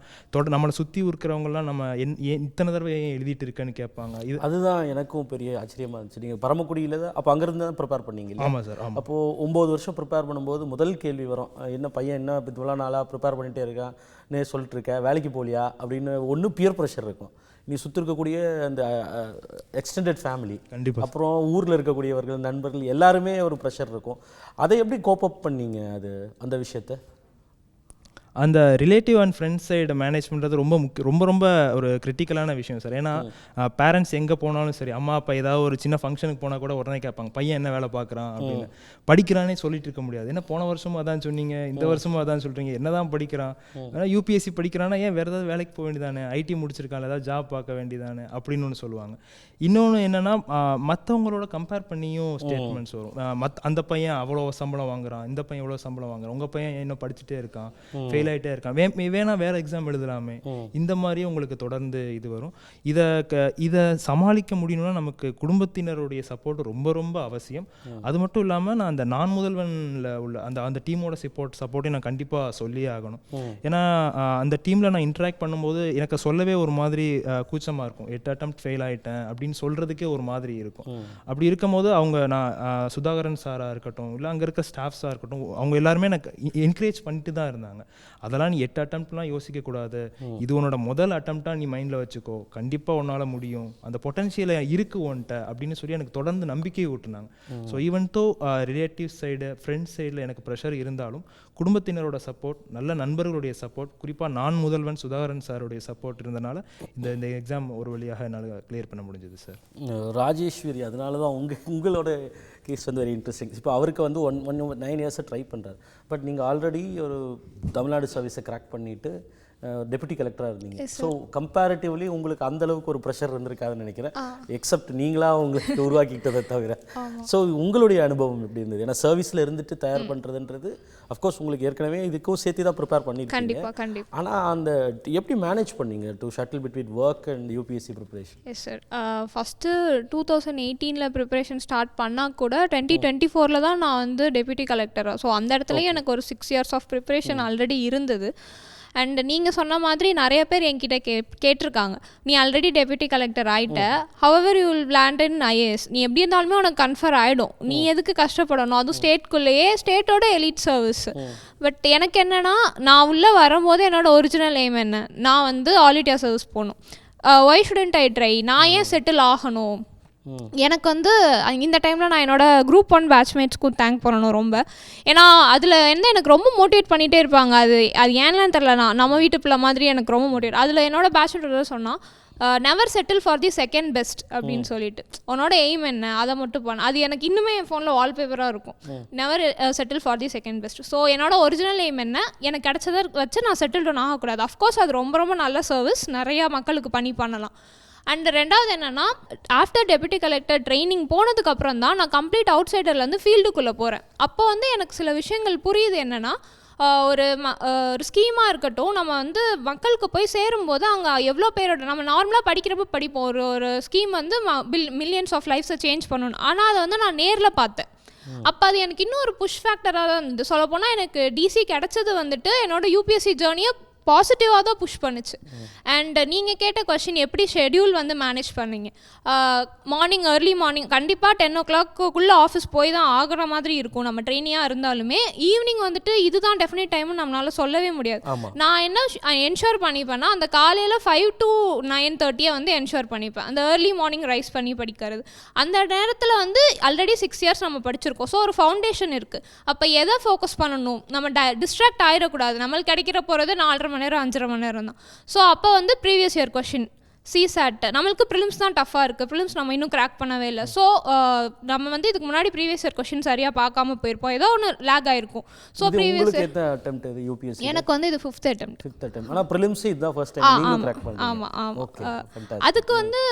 நம்மளை சுற்றி இருக்கிறவங்கலாம் நம்ம இத்தனை தடவை ஏன் எழுதிட்டு இருக்கேன்னு கேட்பாங்க. அதுதான் எனக்கும் பெரிய ஆச்சரியமாக இருந்துச்சு. நீங்கள் பரமக்குடியில் தான் அப்போ அங்கேருந்து தான் ப்ரிப்பேர் பண்ணீங்க? ஆமாம் சார். அப்போது 9 வருஷம் ப்ரிப்பேர் பண்ணும்போது முதல் கேள்வி வரும், என்ன பையன் என்ன இவ்வளோ நாளாக ப்ரிப்பேர் பண்ணிகிட்டே இருக்கான், சொல்லிட்டு இருக்கேன், வேலைக்கு போகலையா அப்படின்னு. ஒன்று பியர் ப்ரெஷர் இருக்கும், நீ சுற்றி இருக்கக்கூடிய அந்த எக்ஸ்டெண்டட் ஃபேமிலி, கண்டிப்பாக, அப்புறம் ஊரில் இருக்கக்கூடியவர்கள், நண்பர்கள், எல்லாருமே ஒரு ப்ரெஷர் இருக்கும். அதை எப்படி கோப் அப் பண்ணீங்க அந்த விஷயத்தை? அந்த relative and friends side manage பண்ணுறது ரொம்ப ரொம்ப ஒரு கிரிட்டிக்கலான விஷயம் சார். ஏன்னா பேரண்ட்ஸ் எங்கே போனாலும் சரி, அம்மா அப்பா ஏதாவது ஒரு சின்ன ஃபங்க்ஷனுக்கு போனால் கூட உடனே கேட்பாங்க பையன் என்ன வேலை பார்க்குறான் அப்படின்னு. படிக்கிறானே சொல்லிட்டு இருக்க முடியாது. ஏன்னா போன வருஷமும் அதான் சொன்னீங்க, இந்த வருஷமும் அதான் சொல்கிறீங்க, என்ன தான் படிக்கிறான், ஏன்னா யூபிஎஸ்சி படிக்கிறான்னா ஏன் வேறு ஏதாவது வேலைக்கு போக வேண்டியதானே, ஐடி முடிச்சிருக்காங்க ஏதாவது ஜாப் பார்க்க வேண்டியதானே அப்படின்னு ஒன்று சொல்லுவாங்க. இன்னொன்று என்னென்னா மற்றவங்களோட கம்பேர் பண்ணியும் ஸ்டேட்மெண்ட்ஸ் வரும். அந்த பையன் அவ்வளோ சம்பளம் வாங்குறான், இந்த பையன் எவ்வளோ சம்பளம் வாங்குறான், உங்கள் பையன் இன்னும் படிச்சுட்டே இருக்கான், ஃபெயில் ஆகிட்டே இருக்கான், வேணா வேறு எக்ஸாம் எழுதலாமே, இந்த மாதிரி உங்களுக்கு தொடர்ந்து இது வரும். இதை சமாளிக்க முடியணும்னா நமக்கு குடும்பத்தினருடைய சப்போர்ட் ரொம்ப ரொம்ப அவசியம். அது மட்டும் இல்லாமல் நான் அந்த நான் முதல்வனில் உள்ள அந்த டீமோட சப்போர்ட்டையும் நான் கண்டிப்பாக சொல்லியே ஆகணும். ஏன்னா அந்த டீமில் நான் இன்ட்ராக்ட் பண்ணும்போது எனக்கு சொல்லவே ஒரு மாதிரி கூச்சமாக இருக்கும். 8 அட்டெம்ப்ட் ஃபெயில் ஆகிட்டேன் அப்படின்னு சொல்கிறதுக்கே ஒரு மாதிரி இருக்கும். அப்படி இருக்கும் போது அவங்க நான் சுதாகரன் சாராக இருக்கட்டும், இல்லை அங்கே இருக்க ஸ்டாஃப்ஸாக இருக்கட்டும், அவங்க எல்லாருமே எனக்கு என்கரேஜ் பண்ணிட்டு தான் இருந்தாங்க. அதெல்லாம் நீ 8 அட்டெம்ப்ட்லாம் யோசிக்கக்கூடாது, இது உன்னோட முதல் அட்டெம்ப்டாக நீ மைண்டில் வச்சுக்கோ, கண்டிப்பாக உன்னால் முடியும், அந்த பொட்டன்ஷியலை இருக்கு உன்ட்ட அப்படின்னு சொல்லி எனக்கு தொடர்ந்து நம்பிக்கையை ஊட்டினாங்க. So even though relative side friends சைடில் எனக்கு ப்ரெஷர் இருந்தாலும் குடும்பத்தினரோட சப்போர்ட், நல்ல நண்பர்களுடைய சப்போர்ட், குறிப்பாக நான் முதல்வன் சுதாகரன் சாருடைய சப்போர்ட் இருந்தனால இந்த எக்ஸாம் ஒரு வழியாக என்னால் கிளியர் பண்ண முடிஞ்சது சார். ராஜேஸ்வரி, அதனால தான் உங்களோட கேஸ் வந்து வெரி இன்ட்ரெஸ்டிங். இப்போ அவருக்கு வந்து 9 இயர்ஸை ட்ரை பண்ணுறாரு. பட் நீங்கள் ஆல்ரெடி ஒரு தமிழ்நாடு சர்வீஸை கிராக் பண்ணிவிட்டு டெபுட்டி கலெக்டராக இருந்தீங்க. ஸோ கம்பேரிட்டிவ்லி உங்களுக்கு அந்தளவுக்கு ஒரு ப்ரெஷர் இருந்திருக்காதுன்னு நினைக்கிறேன், எக்ஸப்ட் நீங்களாக உங்களுக்கு உருவாக்கிட்டதை தவிர. ஸோ உங்களுடைய அனுபவம் எப்படி இருந்தது? ஏன்னா சர்வீஸில் இருந்துட்டு தயார் பண்ணுறதுன்றது அஃப்கோர்ஸ் உங்களுக்கு ஏற்கனவே இதுக்கும் சேர்த்து தான் ப்ரிப்பேர் பண்ணியிருக்கீங்க. ஆனால் அந்த எப்படி மேனேஜ் பண்ணீங்க to shuttle between work and UPSC preparation? Yes sir, first 2018 preparation start பண்ணால் கூட 2024 தான் நான் வந்து டெப்யூட்டி கலெக்டராக. ஸோ அந்த இடத்துலையும் எனக்கு ஒரு 6 years ஆஃப் ப்ரிப்பரேஷன் ஆல்ரெடி இருந்தது. அண்ட் நீங்கள் சொன்ன மாதிரி நிறைய பேர் என்கிட்ட கேட்டிருக்காங்க, நீ ஆல்ரெடி டெப்யூட்டி கலெக்டர் ஆகிட்ட, however you will land in IAS, நீ எப்படி இருந்தாலுமே உனக்கு கன்ஃபர் ஆகிடும், நீ எதுக்கு கஷ்டப்படணும், அதுவும் ஸ்டேட்குள்ளேயே, ஸ்டேட்டோட எலிட் சர்வீஸ். பட் எனக்கு என்னென்னா, நான் உள்ளே வரும்போது என்னோட ஒரிஜினல் எய்ம் என்ன, நான் வந்து ஆல் இண்டியா சர்வீஸ் போகணும். ஒய் ஷுடன்ட் ஐ ட்ரை, நான் ஏன் செட்டில் ஆகணும். எனக்கு வந்து இந்த டைமில் நான் என்னோடய குரூப் 1 பேட்ச்மேட்ஸ்க்கும் தேங்க் பண்ணணும் ரொம்ப. ஏன்னா அதில் வந்து எனக்கு ரொம்ப மோட்டிவேட் பண்ணிகிட்டே இருப்பாங்க. அது ஏன்லாம் தெரில, நம்ம வீட்டு பிள்ளை மாதிரி எனக்கு ரொம்ப மோட்டிவேட். அதில் என்னோட பேட்ச்மேட் சொன்னால், never settle for the second best அப்படின்னு சொல்லிட்டு, உன்னோட எய்ம் என்ன அதை மட்டும் பண்ண. அது எனக்கு இன்னுமே என் ஃபோனில் வால்பேப்பராக இருக்கும், never settle for the second best. So என்னோட ஒரிஜினல் எய்ம் என்ன, எனக்கு கிடைச்சதை வச்சு நான் செட்டில் டவுன் ஆகக்கூடாது. அஃப்கோர்ஸ் அது ரொம்ப ரொம்ப நல்ல சர்வீஸ், நிறையா மக்களுக்கு பண்ணலாம். அண்ட் ரெண்டாவது என்னென்னா, ஆஃப்டர் டெப்யூட்டி கலெக்டர் ட்ரைனிங் போனதுக்கப்புறம் தான் நான் கம்ப்ளீட் அவுட் சைடர்லேருந்து ஃபீல்டுக்குள்ளே போகிறேன். அப்போ வந்து எனக்கு சில விஷயங்கள் புரியுது. என்னென்னா, ஒரு ஸ்கீமாக இருக்கட்டும், நம்ம வந்து மக்களுக்கு போய் சேரும்போது அங்கே எவ்வளோ பேரோட, நம்ம நார்மலாக படிக்கிறப்ப படிப்போம், ஒரு ஸ்கீம் வந்து மில்லியன்ஸ் ஆஃப் லைஃப்ஸை சேஞ்ச் பண்ணணும். ஆனால் அதை வந்து நான் நேரில் பார்த்தேன். அப்போ அது எனக்கு இன்னும் ஒரு புஷ் ஃபேக்டராக தான் இருந்தது. சொல்லப்போனால் எனக்கு டிசி கிடச்சது வந்துட்டு என்னோட யூபிஎஸ்சி ஜேர்னியை பாசிட்டிவாக தான் புஷ் பண்ணுச்சு. அண்ட் நீங்கள் கேட்ட கொஸ்டின், எப்படி ஷெட்யூல் வந்து மேனேஜ் பண்ணீங்க? ஏர்லி மார்னிங் கண்டிப்பாக 10 o'clock ஆஃபீஸ் போய் தான் ஆகிற மாதிரி இருக்கும் நம்ம ட்ரெயினியாக இருந்தாலுமே. ஈவினிங் வந்துட்டு இதுதான் டெஃபினட் டைம்னு நம்மளால் சொல்லவே முடியாது. நான் என்ன என்ஷோர் பண்ணிப்பேன்னா, அந்த காலையில் 5 to 9:30 வந்து என்ஷோர் பண்ணிப்பேன். அந்த ஏர்லி மார்னிங் ரைஸ் பண்ணி படிக்கிறது. அந்த நேரத்தில் வந்து ஆல்ரெடி 6 years நம்ம படிச்சிருக்கோம். ஸோ ஒரு ஃபவுண்டேஷன் இருக்குது. அப்போ எதை ஃபோக்கஸ் பண்ணணும், நம்ம டிஸ்ட்ராக்ட் ஆகிடக்கூடாது. நம்மளுக்கு கிடைக்கிற போகிறது 4.5 மணி நேரம் 5.5 மணி நேரம் தான். ஸோ அப்போ வந்து ப்ரீவியஸ் இயர் கொஷின், சிசாட், நம்மளுக்கு ப்ரிலிம்ஸ் தான் டஃப்பாக இருக்குது, ப்ரிலிம்ஸ் நம்ம இன்னும் கிராக் பண்ணவே இல்லை. ஸோ நம்ம வந்து இதுக்கு முன்னாடி ப்ரீவியஸ் இயர் கொஷின் சரியாக பார்க்காம போயிருப்போம், ஏதோ ஒன்று லேக் ஆகிருக்கும். ஸோ ப்ரீவியஸ் எனக்கு வந்து இது 5th attempt. ஆனால் ப்ரிலிம்ஸ் இதுதான் ஃபர்ஸ்ட் டைம் நீங்க கிராக் பண்ணீங்க. ஆமாம். அதுக்கு வந்து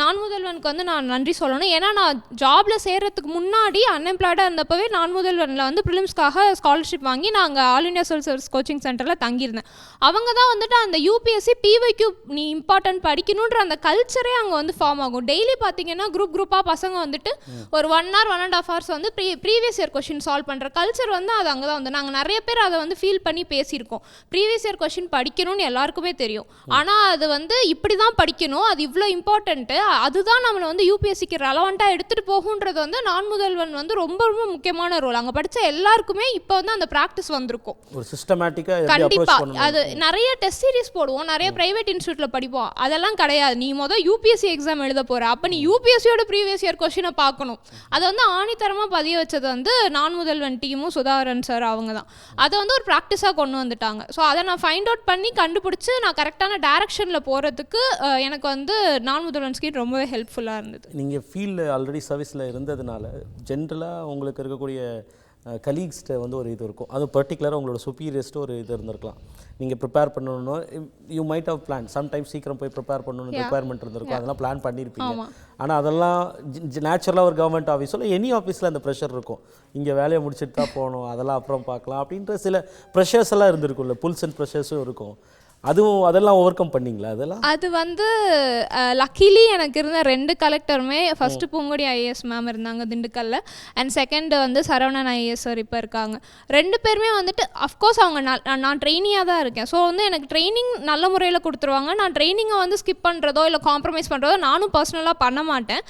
நான் முதல்வனுக்கு வந்து நான் நன்றி சொல்லணும். ஏன்னா நான் ஜாபில் சேர்கிறதுக்கு முன்னாடி அன்எம்ப்ளாய்டாக இருந்தப்பவே நான் முதல்வனில் வந்து ப்ரிலிம்ஸ்க்காக ஸ்காலர்ஷிப் வாங்கி நாங்கள் all India civil service coaching சென்டரில் தங்கியிருந்தேன். அவங்க தான் வந்துட்டு அந்த யூபிஎஸ்சி பிவைக்யூ நீ இம்பார்ட்டன்ட் படிக்கணுன்ற அந்த கல்ச்சரே அங்கே வந்து ஃபார்ம் ஆகும். டெய்லி பார்த்தீங்கன்னா குரூப்பாக பசங்க வந்துட்டு ஒரு 1 hour 1.5 hours வந்து ப்ரீவியஸ் இயர் கொஷின் சால்வ் பண்ணுற கல்ச்சர் வந்து அது அங்கே தான் வந்து நாங்கள் நிறைய பேர் அதை வந்து ஃபீல் பண்ணி பேசியிருக்கோம். ப்ரீவியஸ் இயர் கொஷின் படிக்கணும்னு எல்லாருக்குமே தெரியும், ஆனால் அது வந்து இப்படி தான் படிக்கணும், அது இவ்வளோ இம்பார்ட்டன்ட்டு, அதுதான் நம்மளை வந்து யூபிஎஸ்சிக்கு ரெலவெண்ட்டாக எடுத்துகிட்டு போகுன்றது வந்து நான் முதல்வன் வந்து ரொம்ப ரொம்ப முக்கியமான ரோல். அங்கே படித்த எல்லாருக்குமே இப்போ வந்து அந்த ப்ராக்டிஸ் வந்திருக்கும். ஒரு சிஸ்டமேட்டிக்காக கண்டிப்பாக அது நிறைய டெஸ்ட் சீரிஸ் போடுவோம், நிறைய ப்ரைவேட் இன்ஸ்டியூட்டில் படிப்போம், அதெல்லாம் கிடையாது. நீ யூபிஎஸ்சி எக்ஸாம் எழுத போகிற, அப்போ நீ யூபிஎஸ்சியோட ப்ரீவியஸ் இயர் கொஷினை பார்க்கணும். அதை வந்து ஆணித்தரமாக பதிய வச்சது வந்து நான் முதல்வன் டீமும் சுதாகரன் சார் அவங்க தான். அதை வந்து ஒரு ப்ராக்டிஸாக கொண்டு வந்துட்டாங்க. ஸோ அதை நான் ஃபைண்ட் அவுட் பண்ணி கண்டுபிடிச்சி நான் கரெக்டான டைரக்ஷனில் போகிறதுக்கு எனக்கு வந்து நான் முதல்வன் ஸ்கீம் ரொம்பவே ஹெல்ப்ஃபுல்லாக இருந்தது. நீங்கள் ஃபீல்டில் ஆல்ரெடி சர்வீஸில் இருந்ததுனால ஜென்ரலாக உங்களுக்கு இருக்கக்கூடிய கலீக்ஸ்கிட்ட வந்து ஒரு இது இருக்கும், அது பர்டிகுலராக உங்களோட சுப்பீரியர்ஸ்ட்டு ஒரு இது இருந்திருக்கலாம். நீங்கள் ப்ரிப்பேர் பண்ணணும்னா you might have plan sometimes சீக்கிரம் போய் ப்ரிப்பேர் பண்ணணும்னு ரிக்வயர்மெண்ட் இருந்திருக்கும், அதெல்லாம் பிளான் பண்ணியிருப்பீங்க. ஆனால் அதெல்லாம் நேச்சுரலாக ஒரு கவர்மெண்ட் ஆஃபீஸில் எனி ஆஃபீஸில் அந்த ப்ரெஷர் இருக்கும், இங்கே வேலையை முடிச்சுட்டு தான் போகணும், அதெல்லாம் அப்புறம் பார்க்கலாம் அப்படின்ற சில ப்ரெஷர்ஸ் எல்லாம் இருந்திருக்கும்ல, புல்ஸ் அண்ட் ப்ரெஷர்ஸும் இருக்கும். அதெல்லாம் ஓவர் கம் பண்ணிங்களா? அதெல்லாம் அது வந்து லக்கிலி எனக்கு இருந்த 2 கலெக்டருமே ஃபஸ்ட்டு பூங்கொடி ஐஏஎஸ் மேம் இருந்தாங்க திண்டுக்கல்ல, அண்ட் செகண்ட் வந்து சரவணன் ஐஏஎஸ் சார் இப்போ இருக்காங்க. 2 பேருமே வந்துட்டு அஃப்கோர்ஸ் அவங்க நான் ட்ரெயினியாக தான் இருக்கேன். ஸோ வந்து எனக்கு ட்ரைனிங் நல்ல முறையில் கொடுத்துருவாங்க. நான் ட்ரைனிங்கை வந்து ஸ்கிப் பண்ணுறதோ இல்லை காம்ப்ரமைஸ் பண்ணுறதோ நானும் பர்சனலாக பண்ண மாட்டேன்.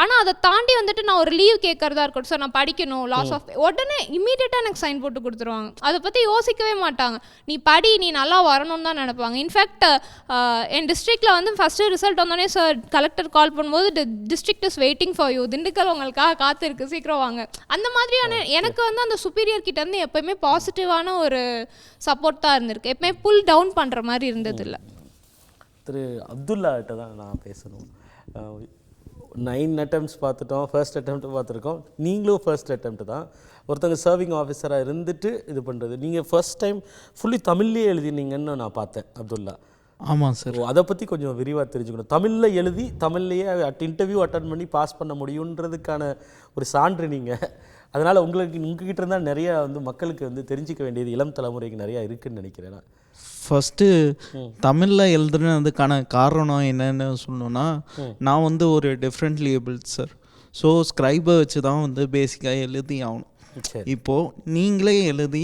ஆனால் அதை தாண்டி வந்துட்டு நான் ஒரு லீவ் கேட்குறதா இருக்கட்டும், சார் நான் படிக்கணும் லாஸ் ஆஃப் உடனே இம்மீடியட்டாக எனக்கு சைன் போட்டு கொடுத்துருவாங்க. அதை பற்றி யோசிக்கவே மாட்டாங்க. நீ படி, நீ நல்லா வரணும் தான் நினைப்பாங்க. இன்ஃபேக்ட் என் டிஸ்ட்ரிக்டில் வந்து ஃபஸ்ட்டு ரிசல்ட் வந்தோடனே சார் கலெக்டர் கால் பண்ணும்போது district is waiting for you, Dindigul உங்களுக்காக காத்திருக்கு, சீக்கிரம் வாங்க. அந்த மாதிரியான எனக்கு வந்து அந்த சுப்பீரியர் கிட்ட இருந்து எப்போயுமே பாசிட்டிவான ஒரு சப்போர்ட் தான் இருந்திருக்கு. எப்பவுமே புல் டவுன் பண்ணுற மாதிரி இருந்தது இல்லை. திரு அப்துல்லா கிட்ட தான் நான் பேசணும். 9 attempts பார்த்துட்டோம், ஃபர்ஸ்ட் அட்டெம்ப்ட் பார்த்துருக்கோம். நீங்களும் ஃபர்ஸ்ட் அட்டெம்ப்ட் தான். ஒருத்தங்க சர்விங் ஆஃபீஸராக இருந்துட்டு இது பண்ணுறது, நீங்கள் ஃபர்ஸ்ட் டைம் ஃபுல்லி தமிழ்லேயே எழுதினீங்கன்னு நான் பார்த்தேன் அப்துல்லா. ஆமாம் சார். அதை பற்றி கொஞ்சம் விரிவாக தெரிஞ்சுக்கணும். தமிழில் எழுதி தமிழ்லேயே இன்டர்வியூ அட்டன் பண்ணி பாஸ் பண்ண முடியுன்றதுக்கான ஒரு சான்று நீங்கள். அதனால் உங்ககிட்ட இருந்தால் நிறையா வந்து மக்களுக்கு வந்து தெரிஞ்சிக்க வேண்டியது இளம் தலைமுறைக்கு நிறையா இருக்குதுன்னு நினைக்கிறேன் நான். ஃபஸ்ட்டு தமிழில் எழுதுனதுக்கான காரணம் என்னென்னு சொல்லணுன்னா, நான் வந்து ஒரு டிஃப்ரெண்ட்லி ஏபிள் சார். ஸோ ஸ்க்ரைபை வச்சு தான் வந்து பேசிக்காக எழுதி ஆகணும். இப்போது நீங்களே எழுதி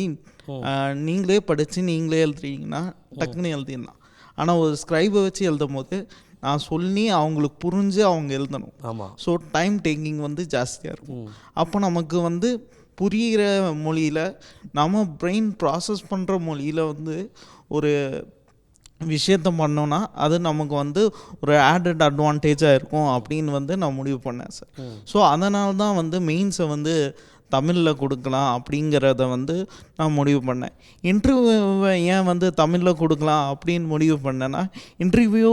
நீங்களே படித்து நீங்களே எழுதுறீங்கன்னா டக்குன்னு எழுதிடலாம். ஆனால் ஒரு ஸ்க்ரைபை வச்சு எழுதும் போது நான் சொல்லி அவங்களுக்கு புரிஞ்சு அவங்க எழுதணும். ஆமாம். ஸோ டைம் டேக்கிங் வந்து ஜாஸ்தியாக இருக்கும். அப்போ நமக்கு வந்து புரிகிற மொழியில் நம்ம பிரெயின் ப்ராசஸ் பண்ணுற மொழியில் வந்து ஒரு விஷயத்த பண்ணோன்னா அது நமக்கு வந்து ஒரு ஆடட் அட்வான்டேஜாக இருக்கும் அப்படின்னு வந்து நான் முடிவு பண்ணேன் சார். ஸோ அதனால தான் வந்து மெயின்ஸை வந்து தமிழில் கொடுக்கலாம் அப்படிங்கிறத வந்து நான் முடிவு பண்ணேன். இன்டர்வியூவை ஏன் வந்து தமிழில் கொடுக்கலாம் அப்படின்னு முடிவு பண்ணேன்னா, இன்டர்வியூ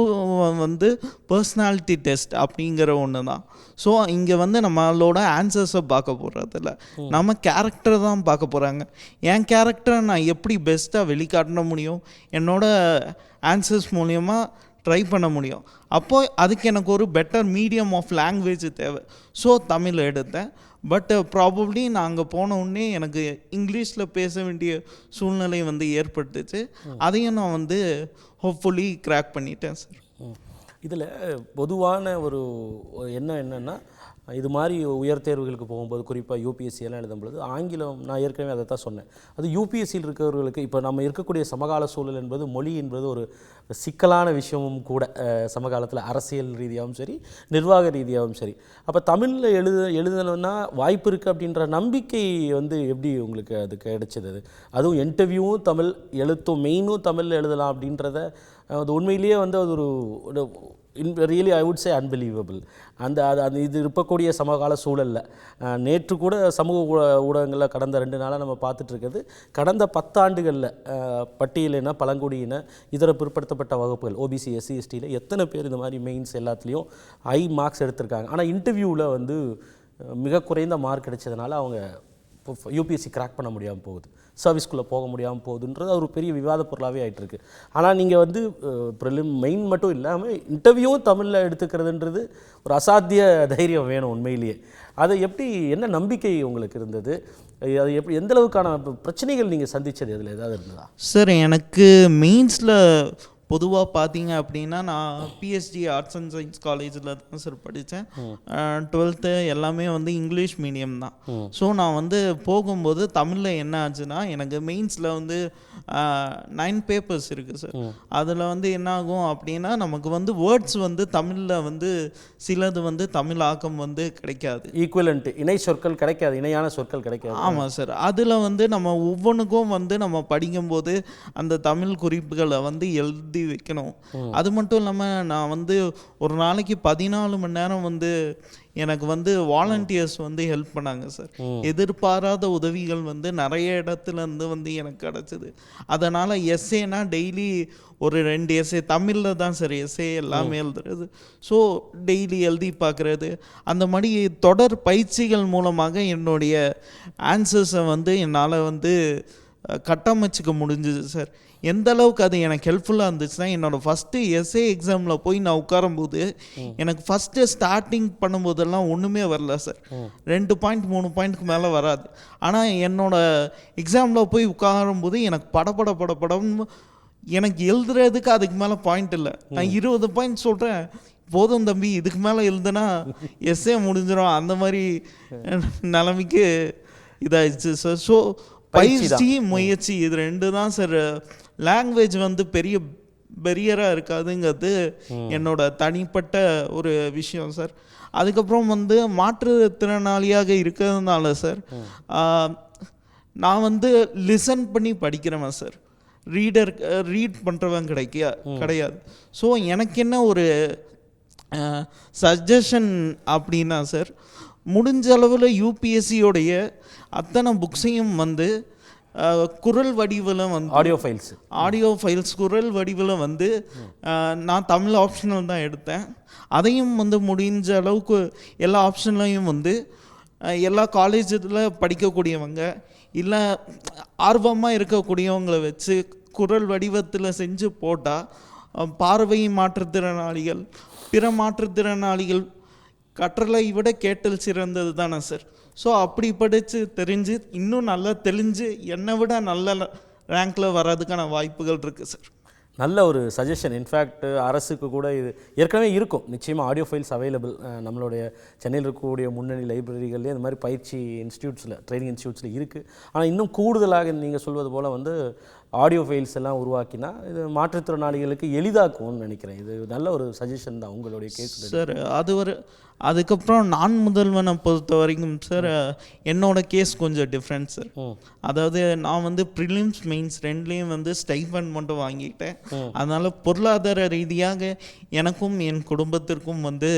வந்து பர்சனாலிட்டி டெஸ்ட் அப்படிங்கிற ஒன்று தான். ஸோ இங்கே வந்து நம்மளோட ஆன்சர்ஸை பார்க்க போகிறதில்ல, நம்ம கேரக்டரை தான் பார்க்க போகிறாங்க. என் கேரக்டரை நான் எப்படி பெஸ்ட்டாக வெளிக்காட்ட முடியும், என்னோடய ஆன்சர்ஸ் மூலயமா ட்ரை பண்ண முடியும். அப்போது அதுக்கு எனக்கு ஒரு பெட்டர் மீடியம் ஆஃப் லாங்குவேஜ் தேவை. ஸோ தமிழ் எடுத்தேன். பட் ப்ராபப்ளி நான் அங்கே போன உடனே எனக்கு இங்கிலீஷில் பேச வேண்டிய சூழ்நிலை வந்து ஏற்பட்டுச்சு. அதையும் நான் வந்து ஹோப்ஃபுல்லி கிராக் பண்ணிட்டேன் சார். இதில் பொதுவான ஒரு எண்ணம் என்னென்னா, இது மாதிரி உயர் தேர்வுகளுக்கு போகும்போது குறிப்பாக யூபிஎஸ்சி எல்லாம் எழுதும்பொழுது ஆங்கிலம், நான் ஏற்கனவே அதை தான் சொன்னேன், அது யூபிஎஸ்சியில் இருக்கிறவர்களுக்கு இப்போ நம்ம இருக்கக்கூடிய சமகால சூழல் என்பது மொழி என்பது ஒரு சிக்கலான விஷயமும் கூட. சமகாலத்தில் அரசியல் ரீதியாகவும் சரி, நிர்வாக ரீதியாகவும் சரி. அப்போ தமிழில் எழுதணும்னா வாய்ப்பு இருக்குது அப்படின்ற நம்பிக்கை வந்து எப்படி உங்களுக்கு அது கிடைச்சது? அதுவும் இன்டர்வியூவும் தமிழ், எழுத்தும் மெயினும் தமிழில் எழுதலாம் அப்படின்றத அது உண்மையிலேயே வந்து அது ஒரு really I would say unbelievable. அந்த இது இருக்கக்கூடிய சமகால சூழலில் நேற்று கூட சமூக ஊடகங்களில் கடந்த 2 நாளாக நம்ம பார்த்துட்ருக்கிறது, கடந்த 10 ஆண்டுகளில் பட்டியலின பழங்குடியின இதர பிற்படுத்தப்பட்ட வகுப்புகள் ஓபிசி எஸ்சி எஸ்டியில் எத்தனை பேர் இந்த மாதிரி மெயின்ஸ் எல்லாத்துலேயும் ஹை மார்க்ஸ் எடுத்திருக்காங்க. ஆனால் இன்டர்வியூவில் வந்து மிக குறைந்த மார்க் கிடைச்சதுனால அவங்க யூபிஎஸ்சி கிராக் பண்ண முடியாமல் போகுது, சர்வீஸ்குள்ளே போக முடியாமல் போகுதுன்றது ஒரு பெரிய விவாத பொருளாகவே ஆகிட்டுருக்கு. ஆனால் நீங்கள் வந்து மெயின் மட்டும் இல்லாமல் இன்டர்வியூவும் தமிழில் எடுத்துக்கிறதுன்றது ஒரு அசாத்திய தைரியம் வேணும் உண்மையிலேயே. அதை எப்படி, என்ன நம்பிக்கை உங்களுக்கு இருந்தது? அது எப்படி, எந்தளவுக்கான பிரச்சனைகள் நீங்கள் சந்தித்தது அதில் ஏதாவது இருந்ததா? சார் எனக்கு மெயின்ஸில் பொதுவாக பார்த்தீங்க அப்படின்னா, நான் பிஎஸ்டி ஆர்ட்ஸ் அண்ட் சயின்ஸ் காலேஜில் தான் சார் படித்தேன். 12th எல்லாமே வந்து இங்கிலீஷ் மீடியம் தான். ஸோ நான் வந்து போகும்போது தமிழில் என்ன ஆச்சுன்னா, எனக்கு மெயின்ஸில் வந்து 9 பேப்பர்ஸ் இருக்குது சார். அதில் வந்து என்ன ஆகும் அப்படின்னா, நமக்கு வந்து வேர்ட்ஸ் வந்து தமிழில் வந்து சிலது வந்து தமிழ் ஆக்கம் வந்து கிடைக்காது, ஈக்குவலண்ட் இணை சொற்கள் கிடைக்காது, இணையான சொற்கள் கிடைக்காது. ஆமாம் சார். அதில் வந்து நம்ம ஒவ்வொன்றுக்கும் வந்து நம்ம படிக்கும்போது அந்த தமிழ் குறிப்புகளை வந்து எழுதி வைக்கணும். அது மட்டும் இல்லாமல் நான் வந்து ஒரு நாளைக்கு 14 மணி நேரம் வந்து எனக்கு வந்து வாலண்டியர்ஸ் வந்து ஹெல்ப் பண்ணாங்க சார். எதிர்பாராத உதவிகள் வந்து நிறைய இடத்துலேருந்து வந்து எனக்கு கிடச்சிது. அதனால் எஸ்ஏனா டெய்லி ஒரு 2 எஸ்ஏ தமிழில் தான் சார் எஸ்ஏ எல்லாமே எழுதுறது. ஸோ டெய்லி எழுதி பார்க்குறது, அந்த மாதிரி தொடர் பயிற்சிகள் மூலமாக என்னுடைய ஆன்சர்ஸை வந்து என்னால் வந்து கட்டமைச்சிக்க முடிஞ்சுது சார். எந்த அளவுக்கு அது எனக்கு ஹெல்ப்ஃபுல்லாக இருந்துச்சுன்னா, என்னோடய ஃபஸ்ட்டு எஸ்ஏ எக்ஸாமில் போய் நான் உட்காரும்போது எனக்கு ஃபஸ்ட்டு ஸ்டார்டிங் பண்ணும்போதெல்லாம் ஒன்றுமே வரல சார். 2 பாயிண்ட் 3 பாயிண்ட்க்கு மேலே வராது. ஆனால் என்னோடய எக்ஸாமில் போய் உட்காரும்போது எனக்கு படம்னு எனக்கு எழுதுறதுக்கு அதுக்கு மேலே பாயிண்ட் இல்லை. நான் 20 பாயிண்ட் சொல்கிறேன், போதும் தம்பி இதுக்கு மேலே எழுதுனா எஸ்ஏ முடிஞ்சிடும், அந்த மாதிரி நிலைமைக்கு இதாகிடுச்சு சார். ஸோ பயிற்சி முயற்சி இது 2 தான் சார். லாங்குவேஜ் வந்து பெரிய பெரியராக இருக்காதுங்கிறது என்னோட தனிப்பட்ட ஒரு விஷயம் சார். அதுக்கப்புறம் வந்து மாற்றுத்திறனாளியாக இருக்கிறதுனால சார் நான் வந்து லிசன் பண்ணி படிக்கிறவன் சார். ரீட் பண்ணுறவன் கிடையாது. ஸோ எனக்கு என்ன ஒரு சஜஷன் அப்படின்னா சார், முடிஞ்ச அளவில் யூபிஎஸ்சியோடைய அத்தனை புக்ஸையும் வந்து குரல் வடிவில் வந்து ஆடியோ ஃபைல்ஸ் குரல் வடிவில் வந்து நான் தமிழ் ஆப்ஷனல் தான் எடுத்தேன். அதையும் வந்து முடிஞ்ச அளவுக்கு எல்லா ஆப்ஷன்லையும் வந்து எல்லா காலேஜில் படிக்கக்கூடியவங்க இல்லை ஆர்வமாக இருக்கக்கூடியவங்களை வச்சு குரல் வடிவத்தில் செஞ்சு போட்டால் பார்வை மாற்றுத்திறனாளிகள் பிற மாற்றுத்திறனாளிகள் கற்றலை விட கேட்டல் சிறந்தது தானே சார். ஸோ அப்படி படித்து தெரிஞ்சு இன்னும் நல்லா தெளிஞ்சு என்னை விட நல்ல ரேங்க்கில் வர்றதுக்கான வாய்ப்புகள் இருக்குது சார். நல்ல ஒரு சஜஷன். இன்ஃபேக்ட் அரசுக்கு கூட இது ஏற்கனவே இருக்கும் நிச்சயமாக ஆடியோ ஃபைல்ஸ் அவைலபிள். நம்மளுடைய சென்னையில் இருக்கக்கூடிய முன்னணி லைப்ரரிகள்லேயே இந்த மாதிரி பயிற்சி இன்ஸ்டியூட்ஸில் ட்ரைனிங் இன்ஸ்டியூட்ஸில் இருக்குது. ஆனால் இன்னும் கூடுதலாக நீங்கள் சொல்வது போல் வந்து ஆடியோ ஃபைல்ஸ் எல்லாம் உருவாக்கினா இது மாற்றுத்திறனாளிகளுக்கு எளிதாக்கும்னு நினைக்கிறேன். இது நல்ல ஒரு சஜஷன் தான் உங்களுடைய கேஸ் சார். அதுக்கப்புறம் நான் முதல்வனை பொறுத்த வரைக்கும் சார் என்னோட கேஸ் கொஞ்சம் டிஃப்ரெண்ட் சார். அதாவது நான் வந்து ப்ரிலிம்ஸ் மெயின்ஸ் 2லேயும் வந்து ஸ்டைஃபண்ட் மட்டும் வாங்கிட்டேன். அதனால் பொருளாதார ரீதியாக எனக்கும் என் குடும்பத்திற்கும் வந்து